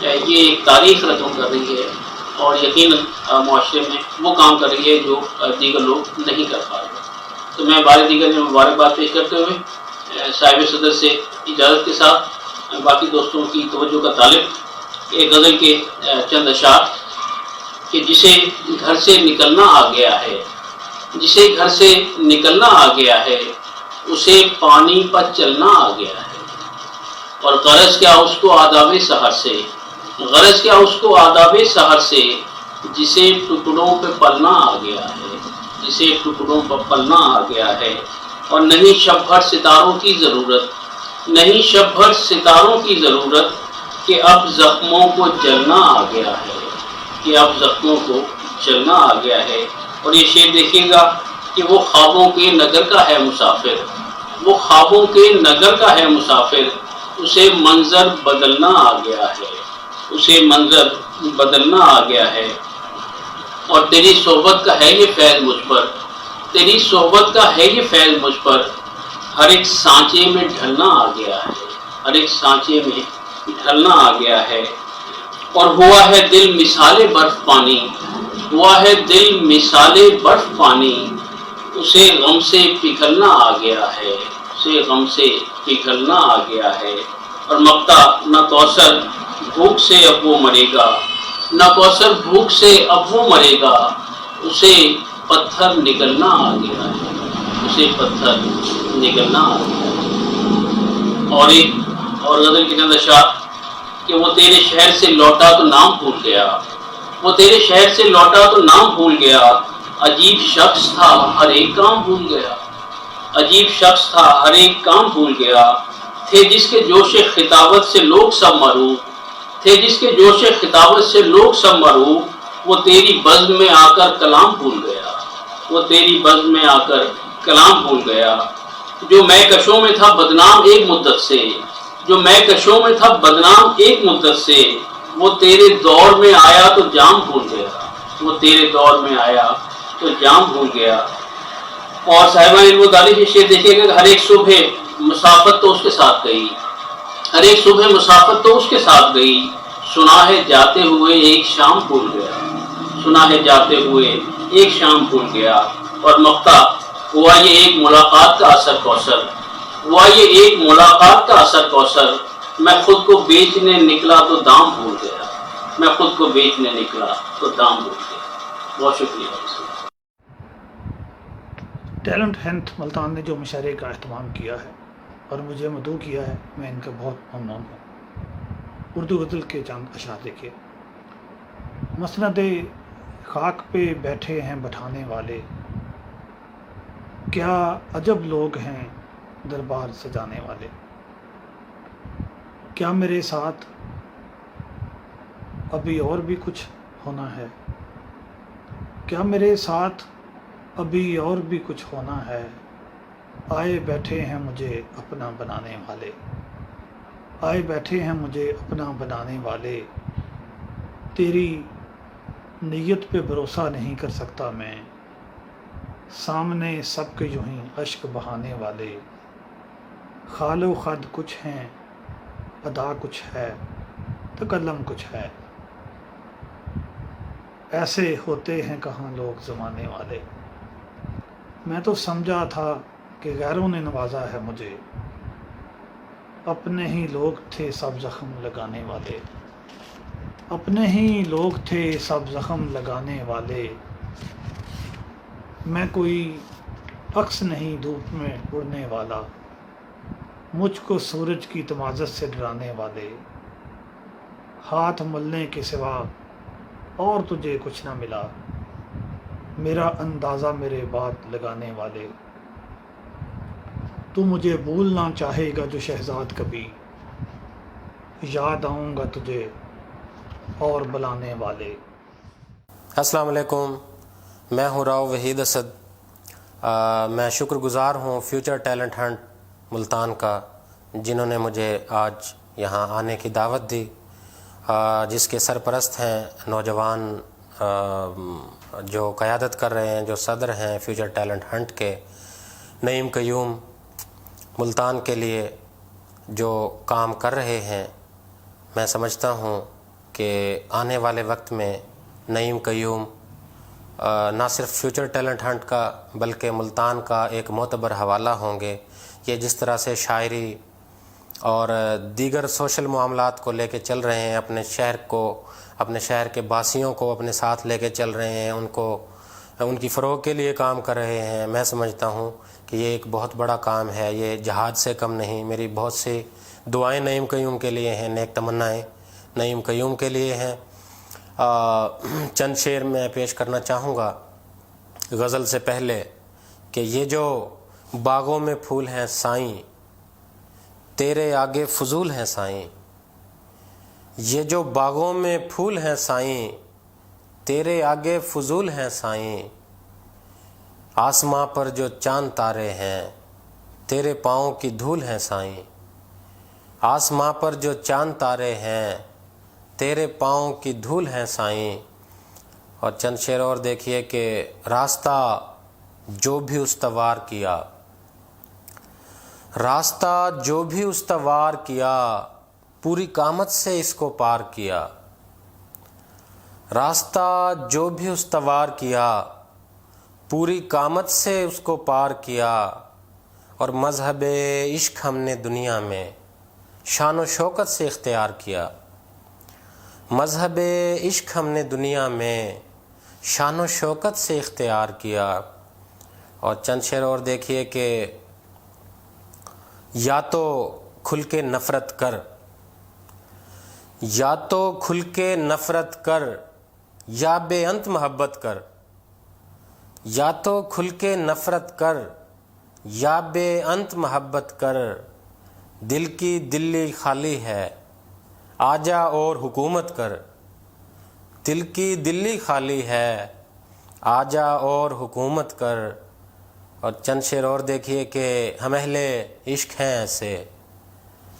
یہ ایک تاریخ رقم کر رہی ہے، اور یقیناً معاشرے میں وہ کام کر رہی ہے جو دیگر لوگ نہیں کر پا رہے۔ تو میں بار دیگر میں مبارکباد پیش کرتے ہوئے صاحب صدر سے اجازت کے ساتھ باقی دوستوں کی توجہ کا طالب ایک غزل کے چند اشعار کہ جسے گھر سے نکلنا آ گیا ہے، جسے گھر سے نکلنا آ گیا ہے، اسے پانی پر چلنا آ گیا ہے، اور غرض کیا اس کو آداب سحر سے، غرض کیا اس کو آداب سحر سے، جسے ٹکڑوں پہ پلنا آ گیا ہے، جسے ٹکڑوں پر پلنا آ گیا ہے، اور نہیں شب بھر ستاروں کی ضرورت، نہیں شب بھر ستاروں کی ضرورت، کہ اب زخموں کو جلنا آ گیا ہے، کہ اب زخموں کو جلنا آ گیا ہے۔ اور یہ شعر دیکھیے گا کہ وہ خوابوں کے نگر کا ہے مسافر، وہ خوابوں کے نگر کا ہے مسافر، اسے منظر بدلنا آ گیا ہے، اسے منظر بدلنا آ گیا ہے، اور تیری صحبت کا ہے یہ فیض مجھ پر، تیری صحبت کا ہے یہ فیض مجھ پر، ہر ایک سانچے میں ڈھلنا آ گیا ہے، ہر ایک سانچے میں ڈھلنا آ گیا ہے، اور ہوا ہے دل مثال برف پانی، ہوا ہے دل مثال برف پانی، اسے غم سے پگھلنا آ گیا ہے، اسے غم سے پگھلنا آ گیا ہے، اور مقتا نہ کوثر بھوک سے اب وہ مرے گا، نہ کوثر بھوک سے اب وہ مرے گا، اسے پتھر نگلنا آ گیا ہے، اسے پتھر نگلنا آ گیا ہے۔ اور ایک اور غزل کی چند اشعار کہ وہ تیرے شہر سے لوٹا تو نام بھول گیا، وہ تیرے شہر سے لوٹا تو نام بھول گیا، عجیب شخص تھا ہر ایک کام بھول گیا، عجیب شخص تھا ہر ایک کام بھول گیا، تھے جس کے جوش خطابت سے لوگ سب معروف، تھے جس کے جوش خطابت سے لوگ سب معروف، وہ تیری بزم میں آ کر کلام بھول گیا، وہ تیری بزم میں آ کر کلام بھول گیا، جو میں کشوں میں تھا بدنام ایک مدت سے، جو میں کشوں میں تھا بدنام ایک مدت سے، وہ تیرے دور میں آیا تو جام بھول گیا، وہ تیرے دور میں آیا تو جام بھول گیا۔ اور صاحبان علم و دانش یہ شعر دیکھیے گا کہ ہر ایک صبح مسافت تو اس کے ساتھ گئی، ہر ایک صبح مسافت تو اس کے ساتھ گئی، سنا ہے جاتے ہوئے ایک شام بھول گیا، سنا ہے جاتے ہوئے ایک شام بھول گیا، اور مقتا हुआ ये एक मुलाकात का असर कौसर, हुआ ये एक मुलाकात का असर कौसर, मैं खुद को बेचने निकला तो दाम भूल गया, मैं खुद को बेचने निकला तो दाम भूल गया। बहुत शुक्रिया। टैलेंट हंट मुल्तान ने जो मुशायरे का अहतमाम किया है और मुझे मदऊ किया है, मैं इनका बहुत ममनून हूँ। उर्दू गज़ल के चंद अशआर देखिए। मसनद खाक पे बैठे हैं बैठाने वाले, क्या अजब लोग हैं दरबार सजाने वाले। क्या मेरे साथ अभी और भी कुछ होना है, क्या मेरे साथ अभी और भी कुछ होना है। आए बैठे हैं मुझे अपना बनाने वाले, आए बैठे हैं मुझे अपना बनाने वाले। तेरी नीयत पे भरोसा नहीं कर सकता मैं, सामने सबके यूं ही अश्क बहाने वाले। खालो खद कुछ हैं, अदा कुछ है, तकल्लम कुछ है। ऐसे होते हैं कहाँ लोग ज़माने वाले। मैं तो समझा था कि गैरों ने नवाजा है मुझे, अपने ही लोग थे सब ज़ख्म लगाने वाले, अपने ही लोग थे सब ज़ख्म लगाने वाले। मैं कोई अक्स नहीं धूप में उड़ने वाला, मुझको सूरज की तमाज़त से डराने वाले। हाथ मलने के सिवा और तुझे कुछ ना मिला, मेरा अंदाज़ा मेरे बात लगाने वाले। तू मुझे भूलना चाहेगा जो शहजाद कभी, याद आऊँगा तुझे और बुलाने वाले। अस्सलाम वालेकुम, मैं हूँ राव वहीद असद। मैं शुक्रगुज़ार हूँ फ्यूचर टैलेंट हंट मुल्तान का, जिन्होंने मुझे आज यहाँ आने की दावत दी, जिसके सरपरस्त हैं नौजवान जो क़यादत कर रहे हैं, जो सदर हैं फ्यूचर टैलेंट हंट के, नईम क़य्यूम मुल्तान के लिए जो काम कर रहे हैं। मैं समझता हूँ कि आने वाले वक्त में नईम क़य्यूम ना सिर्फ फ्यूचर टैलेंट हंट का बल्कि मुल्तान का एक मोतबर हवाला होंगे। ये जिस तरह से शायरी और दीगर सोशल मामलात को लेके चल रहे हैं, अपने शहर को, अपने शहर के बासियों को अपने साथ लेके चल रहे हैं, उनको उनकी फ़रोग़ के लिए काम कर रहे हैं। मैं समझता हूँ कि ये एक बहुत बड़ा काम है, ये जहाद से कम नहीं। मेरी बहुत सी दुआएं नईम क़य्यूम के लिए हैं, नेक तमन्नाएँ नईम क़य्यूम के लिए हैं। चंद शेर मैं पेश करना चाहूँगा गज़ल से पहले कि ये जो बागों में फूल हैं साईं, तेरे आगे फजूल हैं साईं। ये जो बागों में फूल हैं साईं, तेरे आगे फजूल हैं साईं। आसमां पर जो चांद तारे हैं, तेरे पाँव की धूल हैं साईं। आसमां पर जो चांद तारे हैं, तेरे पाँव की धूल हैं साईं। और चंद शेर और देखिए कि रास्ता जो भी उस्तवार किया, रास्ता जो भी उस्तवार किया, पूरी कामत से इसको पार किया। रास्ता जो भी उस्तवार किया, पूरी कामत से उसको पार किया। और मज़हब इश्क हमने दुनिया में शान व शौकत से इख्तियार किया। मज़हब इश्क हमने दुनिया में शान व शौकत से इख्तियार किया। और चंद शेर और देखिए कि या तो खुल के नफ़रत कर, या तो खुल के नफ़रत कर, या बेअंत मोहब्बत कर। या तो खुल के नफ़रत कर, या बेअंत मोहब्बत कर। दिल की दिल्ली खाली है, आजा और हुकूमत कर। दिल की दिल्ली खाली है, आजा और हुकूमत कर। और चंद शेर और देखिए कि हम अहले इश्क हैं ऐसे,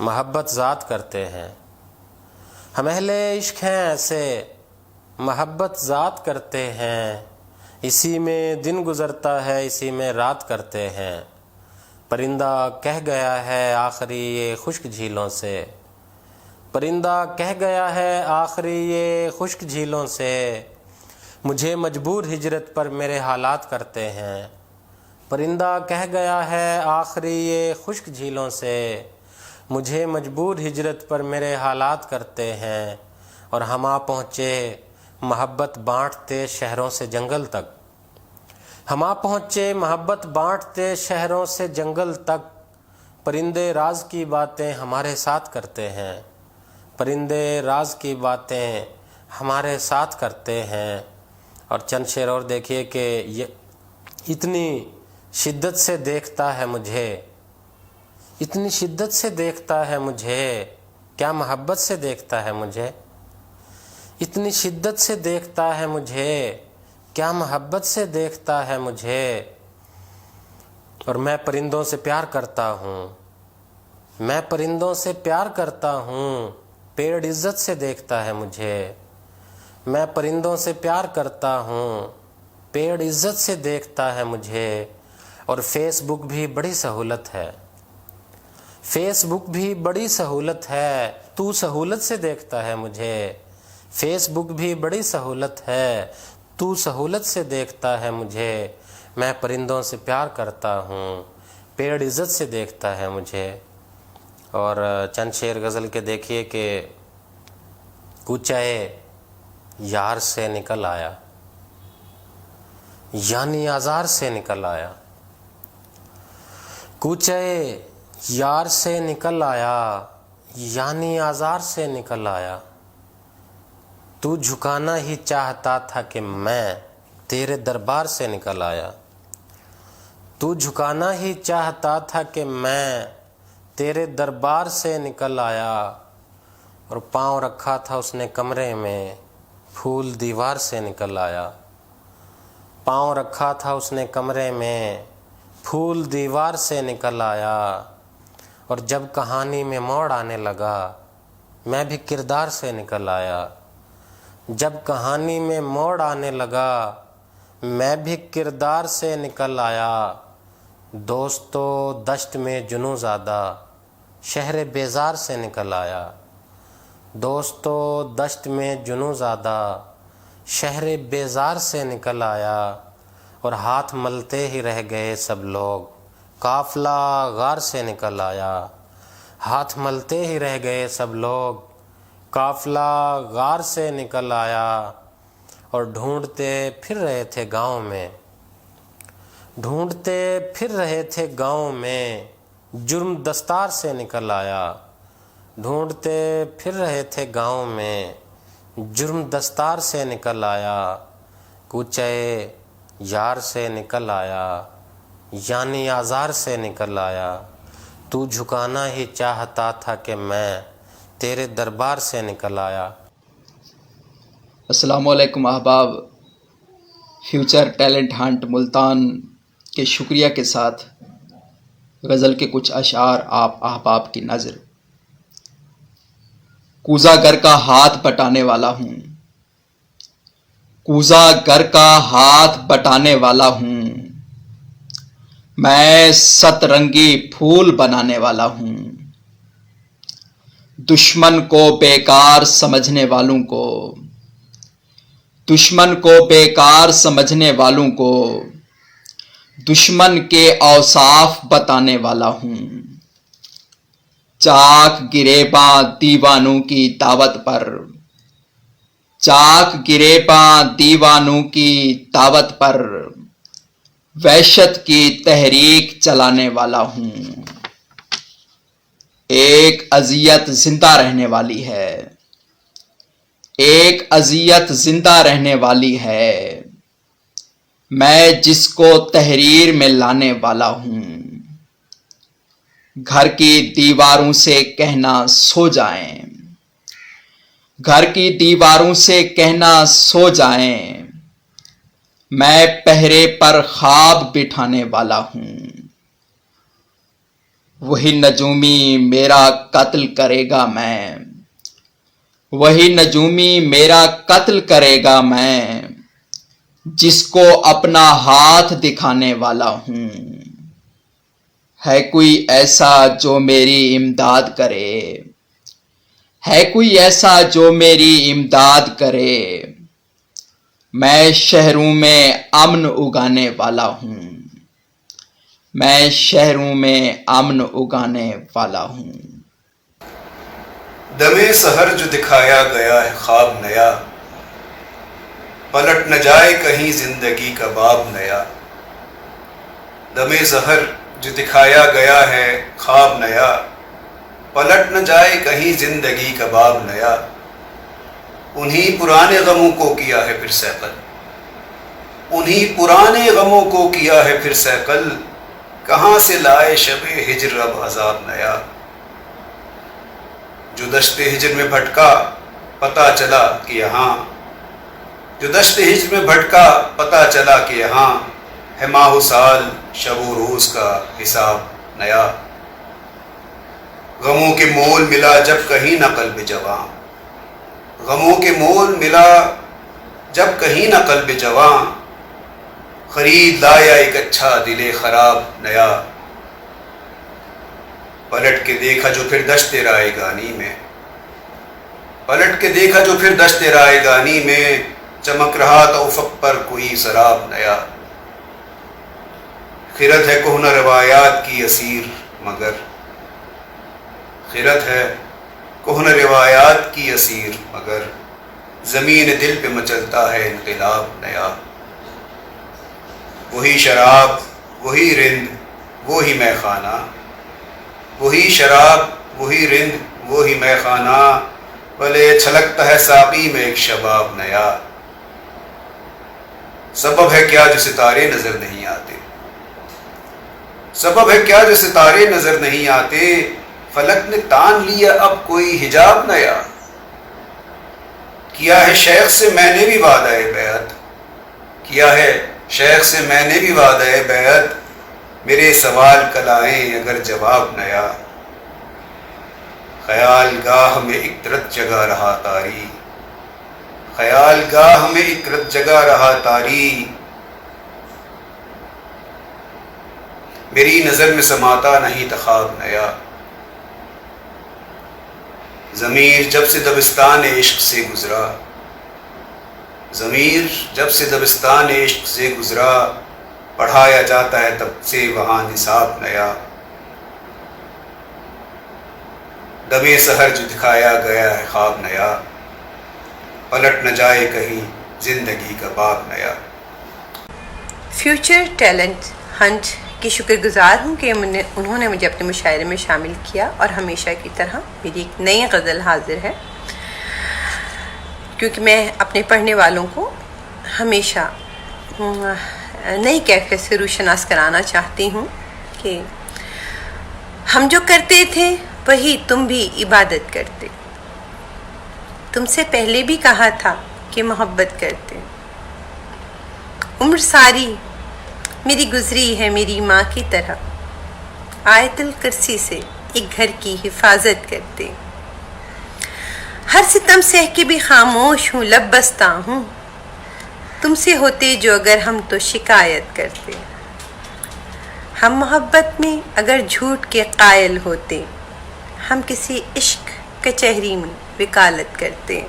मोहब्बत ज़ात करते हैं। हम अहले इश्क हैं ऐसे, मोहब्बत ज़ात करते हैं। इसी में दिन गुज़रता है, इसी में रात करते हैं। परिंदा कह गया है आखिरी ये खुश्क झीलों से। परिंदा कह गया है आखिरी ये खुश्क झीलों से। मुझे मजबूर हिजरत पर मेरे हालात करते हैं। پرندہ کہہ گیا ہے آخری یہ خشک جھیلوں سے، مجھے مجبور ہجرت پر میرے حالات کرتے ہیں، اور ہم آ پہنچے محبت بانٹتے شہروں سے جنگل تک، ہم آ پہنچے محبت بانٹتے شہروں سے جنگل تک، پرندے راز کی باتیں ہمارے ساتھ کرتے ہیں، پرندے راز کی باتیں ہمارے ساتھ کرتے ہیں۔ اور چند شعر اور دیکھیے کہ یہ اتنی شدت سے دیکھتا ہے مجھے، اتنی شدت سے دیکھتا ہے مجھے، کیا محبت سے دیکھتا ہے مجھے، اتنی شدت سے دیکھتا ہے مجھے، کیا محبت سے دیکھتا ہے مجھے، اور میں پرندوں سے پیار کرتا ہوں، میں پرندوں سے پیار کرتا ہوں، پیڑ عزت سے دیکھتا ہے مجھے، میں پرندوں سے پیار کرتا ہوں، پیڑ عزت سے دیکھتا ہے مجھے۔ اور فیس بک بھی بڑی سہولت ہے، فیس بک بھی بڑی سہولت ہے، تو سہولت سے دیکھتا ہے مجھے، فیس بک بھی بڑی سہولت ہے، تو سہولت سے دیکھتا ہے مجھے، میں پرندوں سے پیار کرتا ہوں، پیڑ عزت سے دیکھتا ہے مجھے۔ اور چند شعر غزل کے دیکھیے کہ کوچے یار سے نکل آیا، یعنی آزار سے نکل آیا، کوچے یار سے نکل آیا، یعنی آزار سے نکل آیا، تو جھکانا ہی چاہتا تھا کہ میں تیرے دربار سے نکل آیا، تو جھکانا ہی چاہتا تھا کہ میں تیرے دربار سے نکل آیا، اور پاؤں رکھا تھا اس نے کمرے میں، پھول دیوار سے نکل آیا، پاؤں رکھا تھا اس نے کمرے میں، پھول دیوار سے نکل آیا، اور جب کہانی میں موڑ آنے لگا میں بھی کردار سے نکل آیا، جب کہانی میں موڑ آنے لگا میں بھی کردار سے نکل آیا، دوستو دشت میں جنوں زادہ شہر بیزار سے نکل آیا، دوستو دشت میں جنوں زادہ شہر بیزار سے نکل آیا، اور ہاتھ ملتے ہی رہ گئے سب لوگ، قافلہ غار سے نکل آیا، ہاتھ ملتے ہی رہ گئے سب لوگ، قافلہ غار سے نکل آیا، اور ڈھونڈتے پھر رہے تھے گاؤں میں، ڈھونڈتے پھر رہے تھے گاؤں میں، جرم دستار سے نکل آیا، ڈھونڈتے پھر رہے تھے گاؤں میں، جرم دستار سے نکل آیا، کوچے یار سے نکل آیا، یعنی آزار سے نکل آیا، تو جھکانا ہی چاہتا تھا کہ میں تیرے دربار سے نکل آیا۔ السلام علیکم احباب، فیوچر ٹیلنٹ ہنٹ ملتان کے شکریہ کے ساتھ غزل کے کچھ اشعار آپ احباب کی نظر۔ کوزہ گر کا ہاتھ بٹانے والا ہوں، کوزہ گر کا ہاتھ بٹانے والا ہوں، میں ست رنگی پھول بنانے والا ہوں، دشمن کو بیکار سمجھنے والوں کو، دشمن کو بیکار سمجھنے والوں کو دشمن کے اوصاف بتانے والا ہوں، چاک گریباں دیوانوں کی دعوت پر، چاک گریباں دیوانوں کی دعوت پر وحشت کی تحریک چلانے والا ہوں، ایک اذیت زندہ رہنے والی ہے، ایک اذیت زندہ رہنے والی ہے، میں جس کو تحریر میں لانے والا ہوں، گھر کی دیواروں سے کہنا سو جائیں، گھر کی دیواروں سے کہنا سو جائیں، میں پہرے پر خواب بٹھانے والا ہوں، وہی نجومی میرا قتل کرے گا میں، وہی نجومی میرا قتل کرے گا میں، جس کو اپنا ہاتھ دکھانے والا ہوں، ہے کوئی ایسا جو میری امداد کرے، ہے کوئی ایسا جو میری امداد کرے، میں شہروں میں امن اگانے والا ہوں، मैं शहरों में अमन उगाने वाला हूँ। दमे सहर जो दिखाया गया है ख्वाब नया, पलट न जाए कहीं जिंदगी का बाब नया। दमे सहर जो दिखाया गया है ख्वाब नया, पलट न जाए कहीं जिंदगी का बाब नया। उन्हीं पुराने गमों को किया है फिर सैकल, उन्हीं पुराने गमों को किया है फिर सैकल। कहाँ से लाए शबे हिजर अब अज़ाब नया। जो दश्ते हिजर में भटका पता चला कि यहाँ, जो दश्ते हिजर में भटका पता चला कि यहाँ है माह साल शबो रोज़ का हिसाब नया। गमों के मोल मिला जब कहीं न क़ल्ब जवां, गमों के मोल मिला जब कहीं न क़ल्ब जवां। खरीद लाया एक अच्छा दिले खराब नया। पलट के देखा जो फिर दश्ते रायगानी में, पलट के देखा जो फिर दश्ते रायगानी में। चमक रहा था उफ़क़ पर कोई सराब नया। खिरत है कोहना रवायात की असीर मगर, खिरत है कोहना रिवायात की असीर मगर। ज़मीन दिल पे मचलता है इनक़िलाब नया। वही शराब वही रिंद वही मैखाना, वही शराब वही रिंद वही मैखाना। भले छलकता है साक़ी में एक शबाब नया। सबब है क्या जो सितारे नज़र नहीं आते, सबब है क्या जो सितारे नज़र नहीं आते। फलक ने तान लिया अब कोई हिजाब नया। किया है शेख से मैंने भी वादा-ए बैअत, किया है शेख से मैंने भी वादा-ए बैअत। मेरे सवाल कल आए अगर जवाब नया। ख्याल गाह में इकरत जगा रहा तारी, ख्याल गाह में इकरत जगा रहा तारी। मेरी नज़र में समाता नहीं था ख्वाब नया। ज़मीर जब से दबिस्तान इश्क से गुज़रा, ज़मीर जब से दबिस्तान इश्क से गुज़रा। पढ़ाया जाता है तब से वहाँ निसाब नया। दमे सहर जो दिखाया गया है ख्वाब नया, पलट न जाए कहीं ज़िंदगी का बाब नया। फ्यूचर टैलेंट हंट की शुक्रगुजार हूँ कि उन्होंने मुझे अपने मुशायरे में शामिल किया और हमेशा की तरह मेरी एक नई गज़ल हाजिर है, क्योंकि मैं अपने पढ़ने वालों को हमेशा नई कैफियत से रूशनास कराना चाहती हूँ कि हम जो करते थे वही तुम भी इबादत करते। तुमसे पहले भी कहा था कि मोहब्बत करते। उम्र सारी मेरी गुजरी है मेरी माँ की तरह, आयतुल कुर्सी से एक घर की हिफाजत करते। हर सितम सह के भी खामोश हूँ लब बस्ता हूँ, तुमसे होते जो अगर हम तो शिकायत करते। हम मोहब्बत में अगर झूठ के कायल होते, हम किसी इश्क कचहरी में वकालत करते।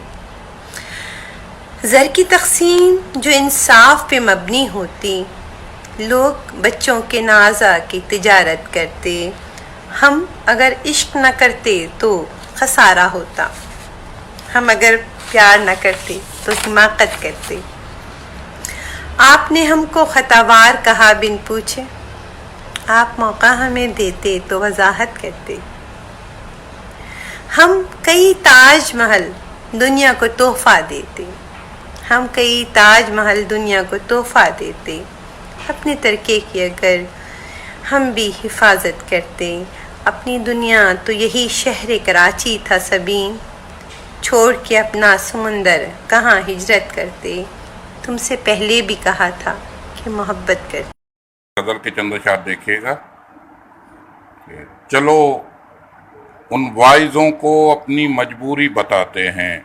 ज़र की तक़सीम जो इंसाफ पे मबनी होती, लोग बच्चों के नाज़ा की तिजारत करते। हम अगर इश्क न करते तो खसारा होता, हम अगर प्यार न करते तो हिमाकत करते। आपने हमको खतावार कहा बिन पूछे, आप मौका हमें देते तो वजाहत करते। हम कई ताज महल दुनिया को तोहफ़ा देते, हम कई ताज महल दुनिया को तोहफ़ा देते। अपने तरके की अगर हम भी हिफाजत करते। अपनी दुनिया तो यही शहर कराची था सबीन, छोड़ के अपना समुंदर कहाँ हिजरत करते। तुमसे पहले भी कहा था कि मोहब्बत कर। गज़ल के चंद अशार देखिएगा। चलो उन वाइज़ों को अपनी मजबूरी बताते हैं,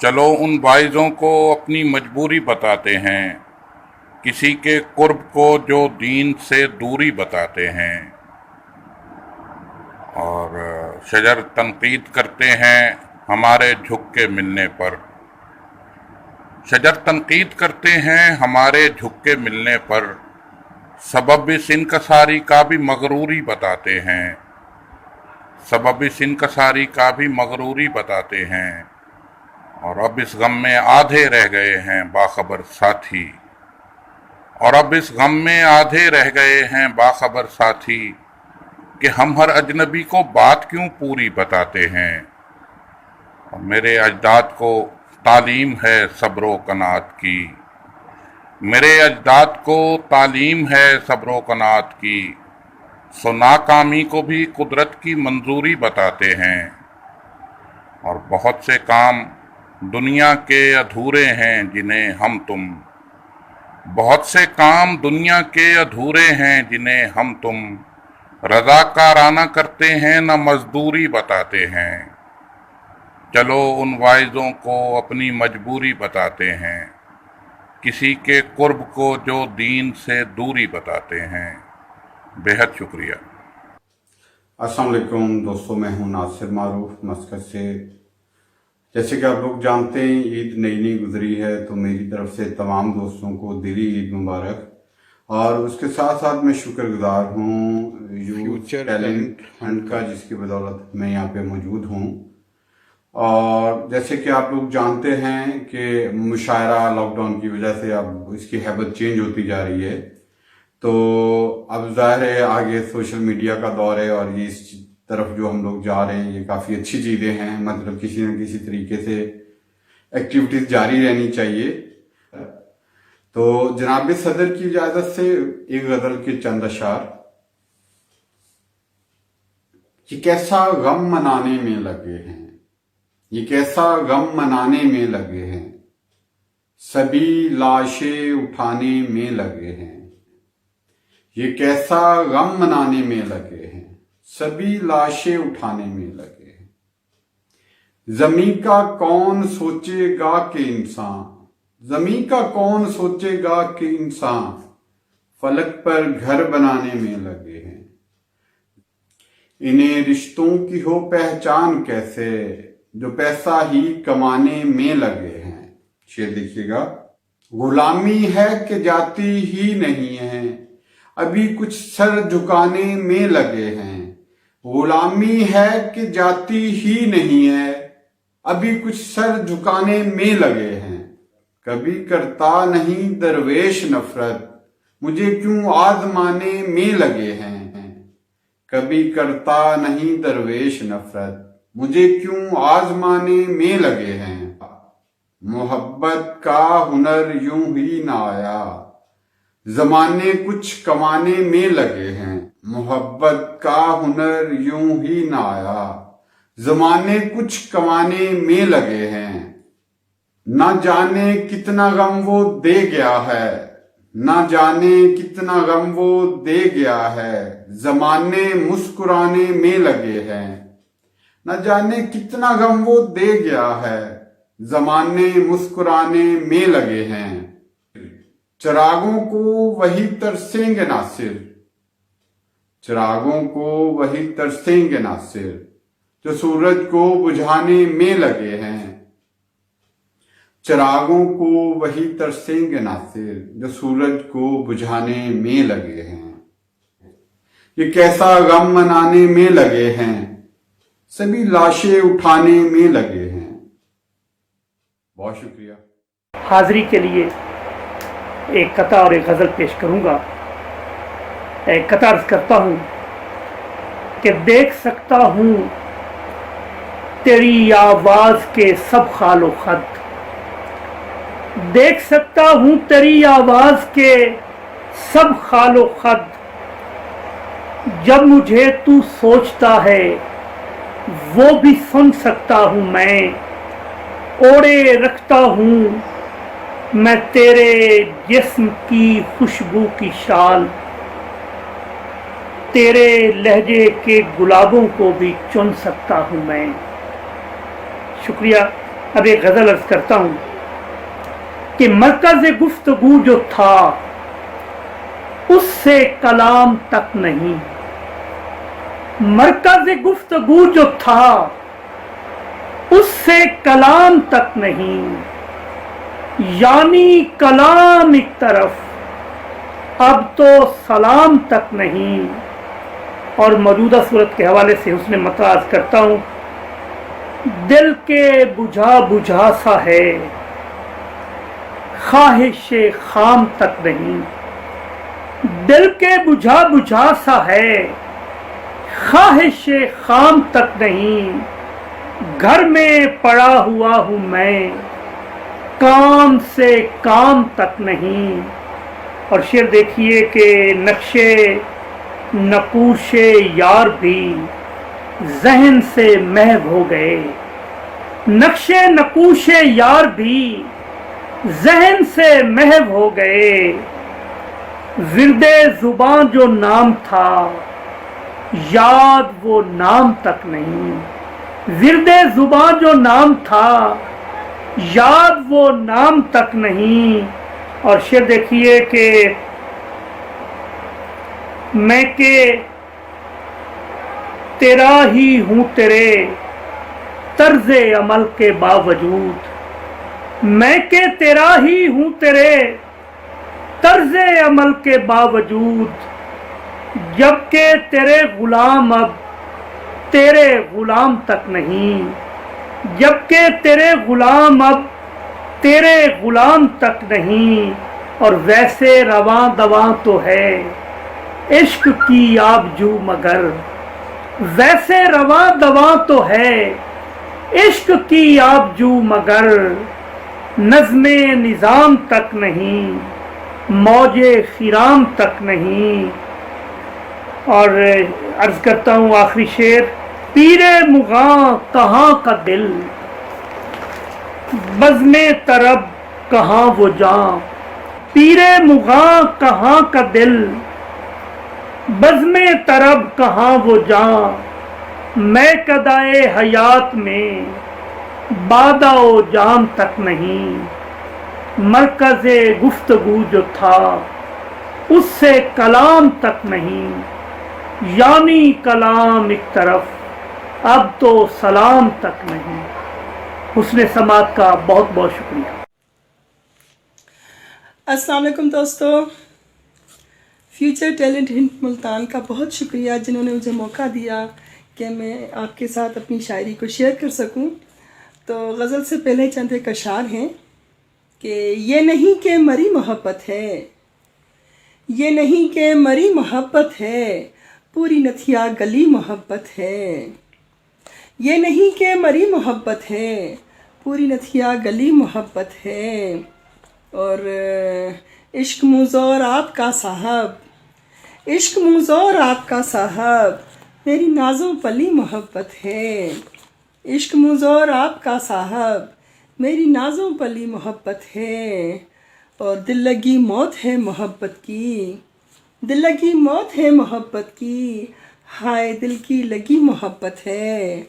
चलो उन वाइज़ों को अपनी मजबूरी बताते हैं। किसी के कुर्ब को जो दीन से दूरी बताते हैं। और शजर तनकीद करते हैं हमारे झुक के मिलने पर, शजर तनकीद करते हैं हमारे झुक के मिलने पर। सबब इस इनकसारी का भी मगरूरी बताते हैं, सबब इस इनकसारी का भी मगरूरी बताते हैं। और अब इस गम में आधे रह गए हैं बाखबर साथी, और अब इस गम में आधे रह गए हैं बाखबर साथी, कि हम हर अजनबी को बात क्यों पूरी बताते हैं। और मेरे अजदाद को तालीम है सब्रो कनात की, मेरे अजदाद को तालीम है सब्रो कनात की, सो नाकामी को भी कुदरत की मंजूरी बताते हैं। और बहुत से काम दुनिया के अधूरे हैं जिन्हें हम तुम, बहुत से काम दुनिया के अधूरे हैं जिन्हें हम तुम रज़ाकाराना करते हैं न मजदूरी बताते हैं। चलो उन वाइज़ों को अपनी मजबूरी बताते हैं, किसी के कुर्ब को जो दीन से दूरी बताते हैं। बेहद शुक्रिया। अस्सलाम वालेकुम दोस्तों, मैं हूं नासिर मारूफ मस्कत से। जैसे कि आप लोग जानते हैं ईद नई गुजरी है, तो मेरी तरफ से तमाम दोस्तों को दिली ईद मुबारक। और उसके साथ साथ मैं शुक्रगुजार हूँ फ्यूचर टैलेंट हंट का, जिसकी बदौलत मैं यहाँ पे मौजूद हूँ। और जैसे कि आप लोग जानते हैं कि मुशायरा लॉकडाउन की वजह से अब इसकी हैबत चेंज होती जा रही है, तो अब जाहिर है आगे सोशल मीडिया का दौर है और इस तरफ जो हम लोग जा रहे हैं ये काफ़ी अच्छी चीज़ें हैं। मतलब किसी न किसी तरीके से एक्टिविटीज़ जारी रहनी चाहिए। तो जनाब सदर की इजाज़त से एक गज़ल के चंद अशार। ये कैसा गम मनाने में लगे हैं, ये कैसा गम मनाने में लगे हैं, सभी लाशें उठाने में लगे हैं। ये कैसा गम मनाने में लगे हैं, सभी लाशें उठाने में लगे हैं। ज़मीं का कौन सोचेगा कि इंसान, ज़मीं का कौन सोचेगा कि इंसान फलक पर घर बनाने में लगे हैं। इन्हें रिश्तों की हो पहचान कैसे, जो पैसा ही कमाने में लगे हैं। शेर देखिएगा। गुलामी है कि जाती ही नहीं है, अभी कुछ सर झुकाने में लगे हैं। गुलामी है कि जाती ही नहीं है, अभी कुछ सर झुकाने में लगे हैं। कभी करता नहीं दरवेश नफरत, मुझे क्यों आजमाने में लगे हैं। कभी करता नहीं दरवेश नफरत, मुझे क्यों आजमाने में लगे हैं। मोहब्बत का हुनर यूं ही ना आया, जमाने कुछ कमाने में लगे हैं। मोहब्बत का हुनर यूं ही ना आया, जमाने कुछ कमाने में लगे हैं। ना जाने कितना गम वो दे गया है, ना जाने कितना गम वो दे गया है, जमाने मुस्कुराने में लगे हैं। न जाने कितना गम वो दे गया है, जमाने मुस्कुराने में लगे हैं। चिरागों को वही तरसेंगे नासिर, चिरागों को वही तरसेंगे नासिर, जो सूरज को बुझाने में लगे हैं। चिरागों को वही तरसेंगे नासिर, जो सूरज को बुझाने में लगे हैं। ये कैसा गम मनाने में लगे हैं, सभी लाशें उठाने में लगे हैं। बहुत शुक्रिया। हाजिरी के लिए एक कता और एक गज़ल पेश करूंगा। एक कता अर्ज करता हूं कि देख सकता हूं तेरी आवाज के सब खालो खत, देख सकता हूं तेरी आवाज के सब खालो खत। जब मुझे तू सोचता है वो भी सुन सकता हूं मैं, ओढ़े रखता हूं मैं तेरे जिस्म की खुशबू की शाल, तेरे लहजे के गुलाबों को भी चुन सकता हूं मैं। शुक्रिया। अब एक गज़ल अर्ज करता हूं कि मरकज़ गुफ्तगू जो था उससे कलाम तक नहीं, मरकज़ गुफ्तगू जो था उससे कलाम तक नहीं, यानी कलाम एक तरफ अब तो सलाम तक नहीं। और मौजूदा सूरत के हवाले से उसने मतराज करता हूँ, दिल के बुझा बुझा सा है, ख्वाहिश खाम तक नहीं। दिल के बुझा बुझा सा है, ख्वाहिश खाम तक नहीं। घर में पड़ा हुआ हूँ मैं, काम से काम तक नहीं। और शेर देखिए कि नक्शे नकूशे यार भी जहन से महव हो गए। नक्शे नकूशे यार भी जहन से महव हो गए। विरदे जुबां जो नाम था, याद वो नाम तक नहीं। विरदे जुबां जो नाम था, याद वो नाम तक नहीं। और शेर देखिए कि मैं के तेरा ही हूँ तेरे तर्ज़े अमल के बावजूद। मैं के तेरा ही हूँ तेरे तर्ज़े अमल के बावजूद। जबकि तेरे गुलाम अब तेरे गुलाम तक नहीं। जबकि तेरे गुलाम अब तेरे गुलाम तक नहीं। और वैसे रवां दवां तो है इश्क की आबजू मगर। वैसे रवां दवां तो है इश्क की आबजू मगर। नज़्मे निज़ाम तक नहीं, मौजे खिराम तक नहीं। और अर्ज करता हूँ आखिरी शेर, पीरे मुग़ां कहाँ का दिल, बज़्मे तरब कहाँ वो जां। पीरे मुग़ां कहाँ का दिल, बज़्मे तरब कहाँ वो जां। मैं कदाए हयात में बादाओ जाम तक नहीं। मरकज़े गुफ्तगू जो था उससे कलाम तक नहीं। यानी कलाम एक तरफ, अब तो सलाम तक नहीं। हुस्ने समात का बहुत बहुत शुक्रिया। अस्सलाम वालेकुम दोस्तों, फ्यूचर टैलेंट हिंद मुल्तान का बहुत शुक्रिया जिन्होंने मुझे मौका दिया कि मैं आपके साथ अपनी शायरी को शेयर कर सकूं। तो गज़ल से पहले चंद एक अशार हैं कि ये नहीं कि मरी मोहब्बत है, ये नहीं कि मरी मोहब्बत है, पूरी नथिया गली मोहब्बत है। ये नहीं कि मरी मोहब्बत है, पूरी नथिया गली मोहब्बत है। और इश्क मुज़ोर आपका साहब, इश्क मुज़ोर आपका साहब, मेरी नाज़ों पली मोहब्बत है। इश्क मुज़ोर आपका साहब, मेरी नाज़ों पली मोहब्बत है। और दिल लगी मौत है मोहब्बत की, दिल लगी मौत है मोहब्बत की, हाय दिल की लगी मोहब्बत है।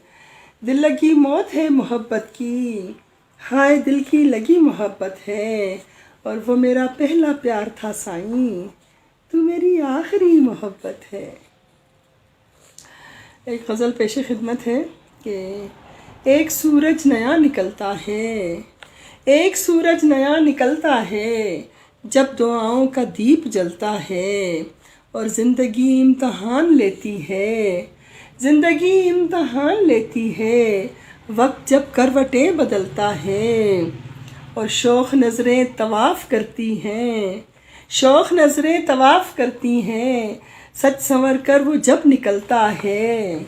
दिल लगी मौत है मोहब्बत की, हाय दिल की लगी मोहब्बत है। और वो मेरा पहला प्यार था साईं, तू मेरी आखिरी मोहब्बत है। एक गज़ल पेश खिदमत है कि एक सूरज नया निकलता है, एक सूरज नया निकलता है, जब दुआओं का दीप जलता है। और ज़िंदगी इम्तहान लेती है, ज़िंदगी इम्तहान लेती है, वक्त जब करवटें बदलता है। और शौक़ नज़रें तवाफ़ करती हैं, शौक़ नज़रें तवाफ़ करती हैं, सच संवर कर वो जब निकलता है।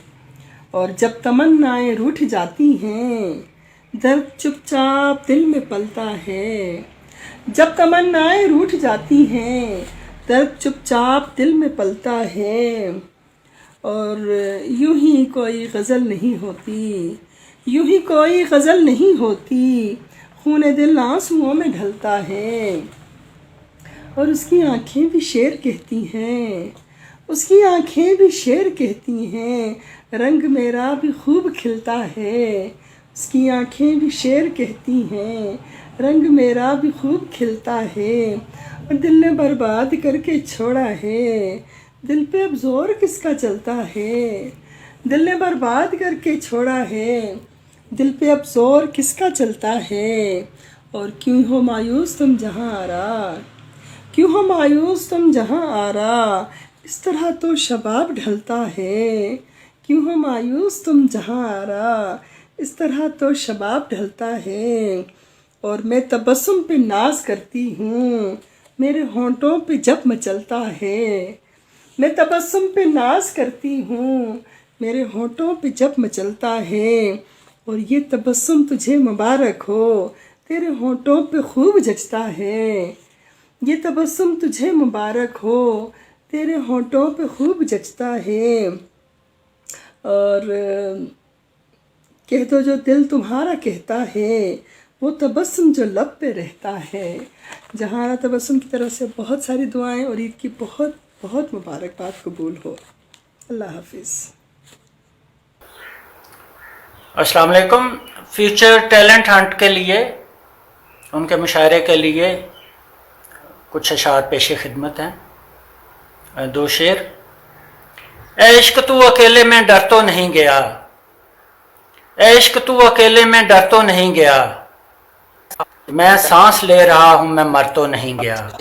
और जब तमन्नाएं रूठ जाती हैं, दर्द चुपचाप दिल में पलता है। जब तमन्नाएं रूठ जाती हैं, दर्द चुपचाप दिल में पलता है। और यूं ही कोई गज़ल नहीं होती, यूं ही कोई गज़ल नहीं होती, खूने दिल आंसुओं में ढलता है। और उसकी आँखें भी शेर कहती हैं, उसकी आँखें भी शेर कहती हैं, रंग मेरा भी खूब खिलता है। उसकी आँखें भी शेर कहती हैं, रंग मेरा भी खूब खिलता है। और दिल ने बर्बाद करके छोड़ा है, दिल पे अब जोर किसका चलता है। दिल ने बर्बाद करके छोड़ा है, दिल पे अब जोर किसका चलता है। और क्यों हो मायूस तुम जहाँ आरा, क्यों हो मायूस तुम जहाँ आरा, इस तरह तो शबाब ढलता है। क्यों हो मायूस तुम जहाँ आरा, इस तरह तो शबाब ढलता है। और मैं तबस्सुम पे नाज करती हूँ, मेरे होंठों पे जब मचलता है। मैं तबस्सुम पे नाज करती हूँ, मेरे होंठों पे जब मचलता है। और ये तबस्सुम तुझे मुबारक हो, तेरे होंठों पे खूब जचता है। ये तबस्सुम तुझे मुबारक हो, तेरे होंठों पे खूब जचता है। और कह दो जो दिल तुम्हारा कहता है, वो तबस्सुम जो लब पे रहता है। जहाना तबस्सुम की तरफ से बहुत सारी दुआएं और ईद की बहुत बहुत मुबारकबाद कबूल हो। अल्लाह हाफिज़। अस्सलाम वालेकुम। फ्यूचर टैलेंट हंट के लिए, उनके मुशायरे के लिए कुछ अशार पेश खिदमत हैं। 2 शेर। ए इश्क तू अकेले में डर तो नहीं गया, ए इश्क तू अकेले में डर तो नहीं गया, मैं सांस ले रहा हूं मैं मर तो नहीं गया।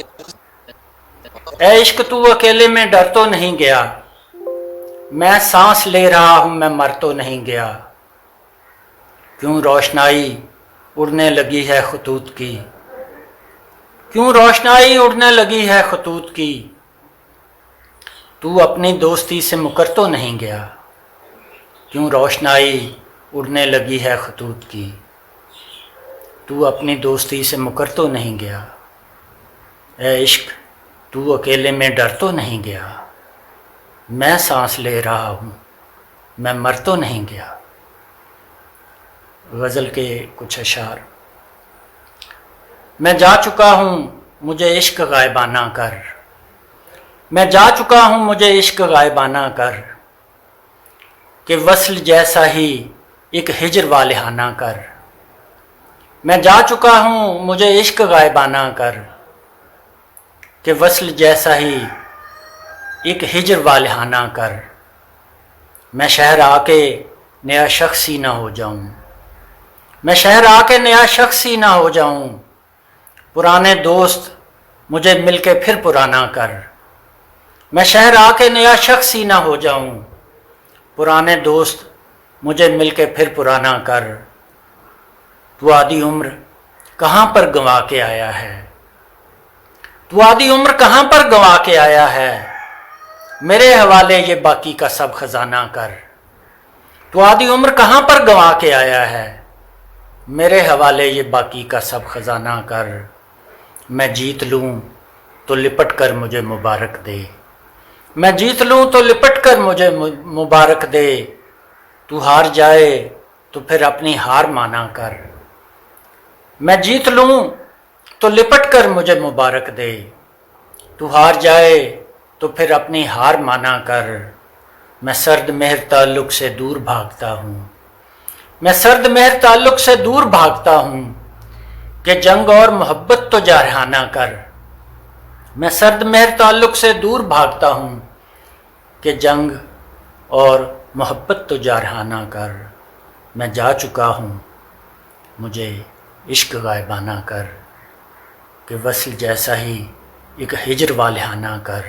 ए इश्क तू अकेले में डर तो नहीं गया, मैं सांस ले रहा हूं मैं मर तो नहीं गया। क्यों रोशनाई उड़ने लगी है खतूत की, क्यों रोशनाई उड़ने लगी है खतूत की, तू अपनी दोस्ती से मुकर तो नहीं गया। क्यों रोशनाई उड़ने लगी है खतूत की, तू अपनी दोस्ती से मुकर तो नहीं गया। ए इश्क तू अकेले में डर तो नहीं गया, मैं सांस ले रहा हूँ मैं मर तो नहीं गया। गज़ल के कुछ अशार। मैं जा चुका हूँ मुझे इश्क गायबाना कर, मैं जा चुका हूँ मुझे इश्क गायबाना कर, कि वस्ल जैसा ही एक हिजर वालिहाना कर। मैं जा चुका हूँ मुझे इश्क गायबाना कर, कि वस्ल जैसा ही एक हिजर वालिहाना कर। मैं शहर आके नया शख्स ही ना हो जाऊँ, मैं शहर आके नया शख्स ही ना हो जाऊँ, पुराने दोस्त मुझे मिलके फिर पुराना कर। मैं शहर आके नया शख्स ही ना हो जाऊँ, पुराने दोस्त मुझे मिलके फिर पुराना कर। तू आधी उम्र कहाँ पर गंवा के आया है, तू आधी उम्र कहाँ पर गंवा के आया है, मेरे हवाले ये बाकी का सब खजाना कर। तू आधी उम्र कहाँ पर गंवा के आया है, मेरे हवाले ये बाकी का सब खजाना कर। मैं जीत लूँ तो लिपट कर मुझे मुबारक दे, मैं जीत लूँ तो लिपट कर मुझे मुबारक दे, तू हार जाए तो फिर अपनी हार माना कर। मैं जीत लूँ तो लिपट कर मुझे मुबारक दे, तू हार जाए तो फिर अपनी हार माना कर। मैं सर्द मेहर ताल्लुक से दूर भागता हूँ, मैं सर्द मेहर ताल्लुक से दूर भागता हूँ, कि जंग और मोहब्बत तो जारहाना कर। मैं सर्द मेहर ताल्लुक से दूर भागता हूँ, कि जंग और मोहब्बत तो जारहाना कर। मैं जा चुका हूँ मुझे इश्क गायबाना कर, कि वस्ल जैसा ही एक हिजर वालिहाना कर।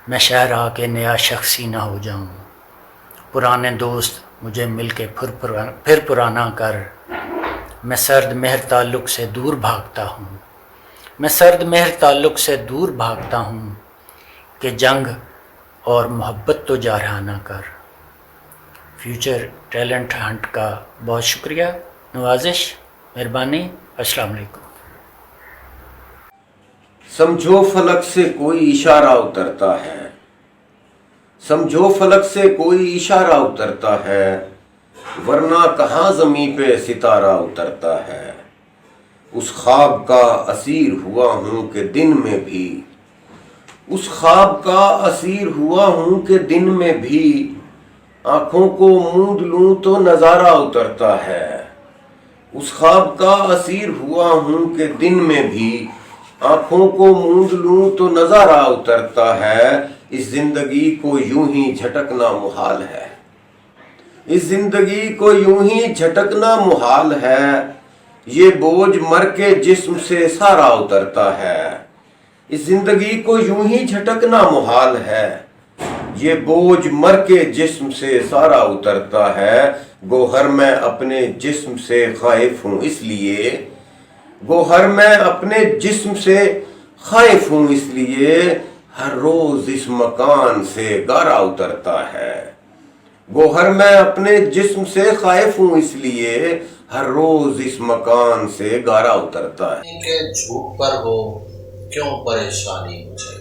मैं शहर आके नया शख्स ही ना हो जाऊँ, पुराने दोस्त मुझे मिलके फिर पुराना कर। मैं सर्द मेहर ताल्लुक से दूर भागता हूँ, मैं सर्द मेहर ताल्लुक से दूर भागता हूँ, कि जंग और मोहब्बत तो जारहाना कर। फ्यूचर टैलेंट हंट का बहुत शुक्रिया, नवाजिश, मेहरबानी। अस्सलाम वालेकुम। समझो फलक से कोई इशारा उतरता है, समझो फलक से कोई इशारा उतरता है, वरना कहाँ ज़मीं पे सितारा उतरता है। उस ख्वाब का असीर हुआ हूँ कि दिन में भी, उस ख्वाब का असीर हुआ हूँ कि दिन में भी, आँखों को मूंद लूँ तो नज़ारा उतरता है। उस ख्वाब का असीर हुआ हूँ कि दिन में भी, आँखों को मूंद लूँ तो नज़ारा उतरता है। इस जिंदगी को यूं ही झटकना मुहाल है, इस जिंदगी को यूं ही झटकना मुहाल है। ये बोझ मर के जिस्म से सारा उतरता है, इस जिंदगी को यूं ही झटकना मुहाल है, ये बोझ मर के जिस्म से सारा उतरता है। गोहर मैं अपने जिस्म से खाइफ हूँ इसलिए, गोहर मैं अपने जिस्म से खाइफ हूँ इसलिए, हर रोज इस मकान से गारा उतरता है। गोहर मैं अपने जिस्म से खाइफ हूँ इसलिए, हर रोज इस मकान से गारा उतरता है। के झूठ पर हो क्यों परेशानी मुझे,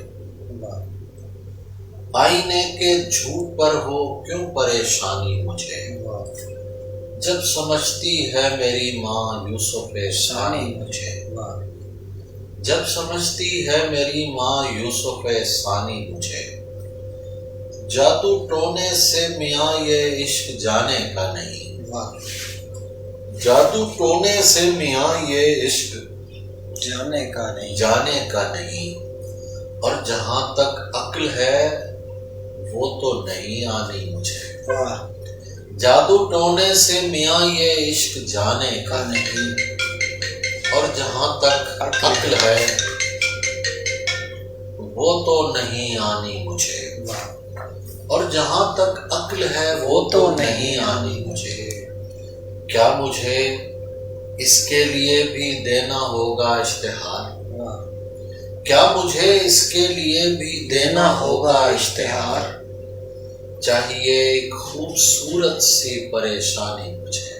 आईने के झूठ पर हो क्यों परेशानी मुझे, जब समझती है मेरी माँ यूसुफ सानी मुझे, जब समझती है मेरी माँ यूसुफ सानी मुझे, जादू टोने से मियाँ ये इश्क जाने का नहीं, जादू टोने से मियाँ ये इश्क जाने का नहीं, और जहाँ तक अक्ल है वो तो नहीं आनी मुझे, जादू टोने से मियाँ ये इश्क जाने का नहीं, और जहाँ तक अक्ल है वो तो नहीं आनी मुझे, और जहाँ तक अक्ल है वो तो नहीं आनी मुझे। क्या मुझे इसके लिए भी देना होगा इश्तिहार, क्या मुझे इसके लिए भी देना होगा इश्तिहार, चाहिए एक खूबसूरत सी परेशानी मुझे,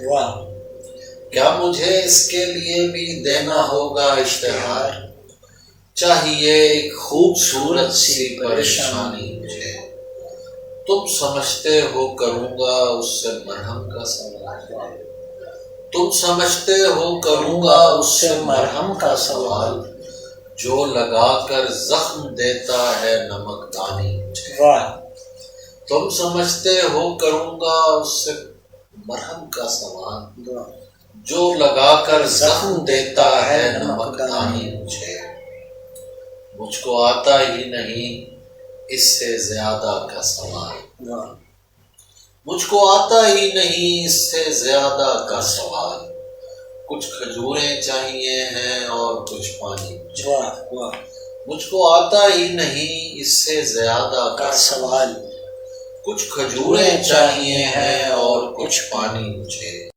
क्या मुझे इसके लिए भी देना होगा इश्तिहार, चाहिए एक खूबसूरत सी परेशानी मुझे। तुम समझते हो करूँगा उससे मरहम का सवाल, तुम समझते हो करूँगा उससे मरहम का सवाल, जो लगाकर जख्म देता है नमकदानी मुझे, तुम समझते हो करूँगा उससे मरहम का सवाल, जो लगाकर जख्म देता है नमकदानी मुझे। मुझको आता ही नहीं इससे ज्यादा का सवाल, मुझको आता ही नहीं इससे ज्यादा का सवाल, कुछ खजूरें चाहिए हैं और कुछ पानी, मुझको आता ही नहीं इससे ज्यादा का सवाल, कुछ खजूरें चाहिए हैं और कुछ पानी मुझे।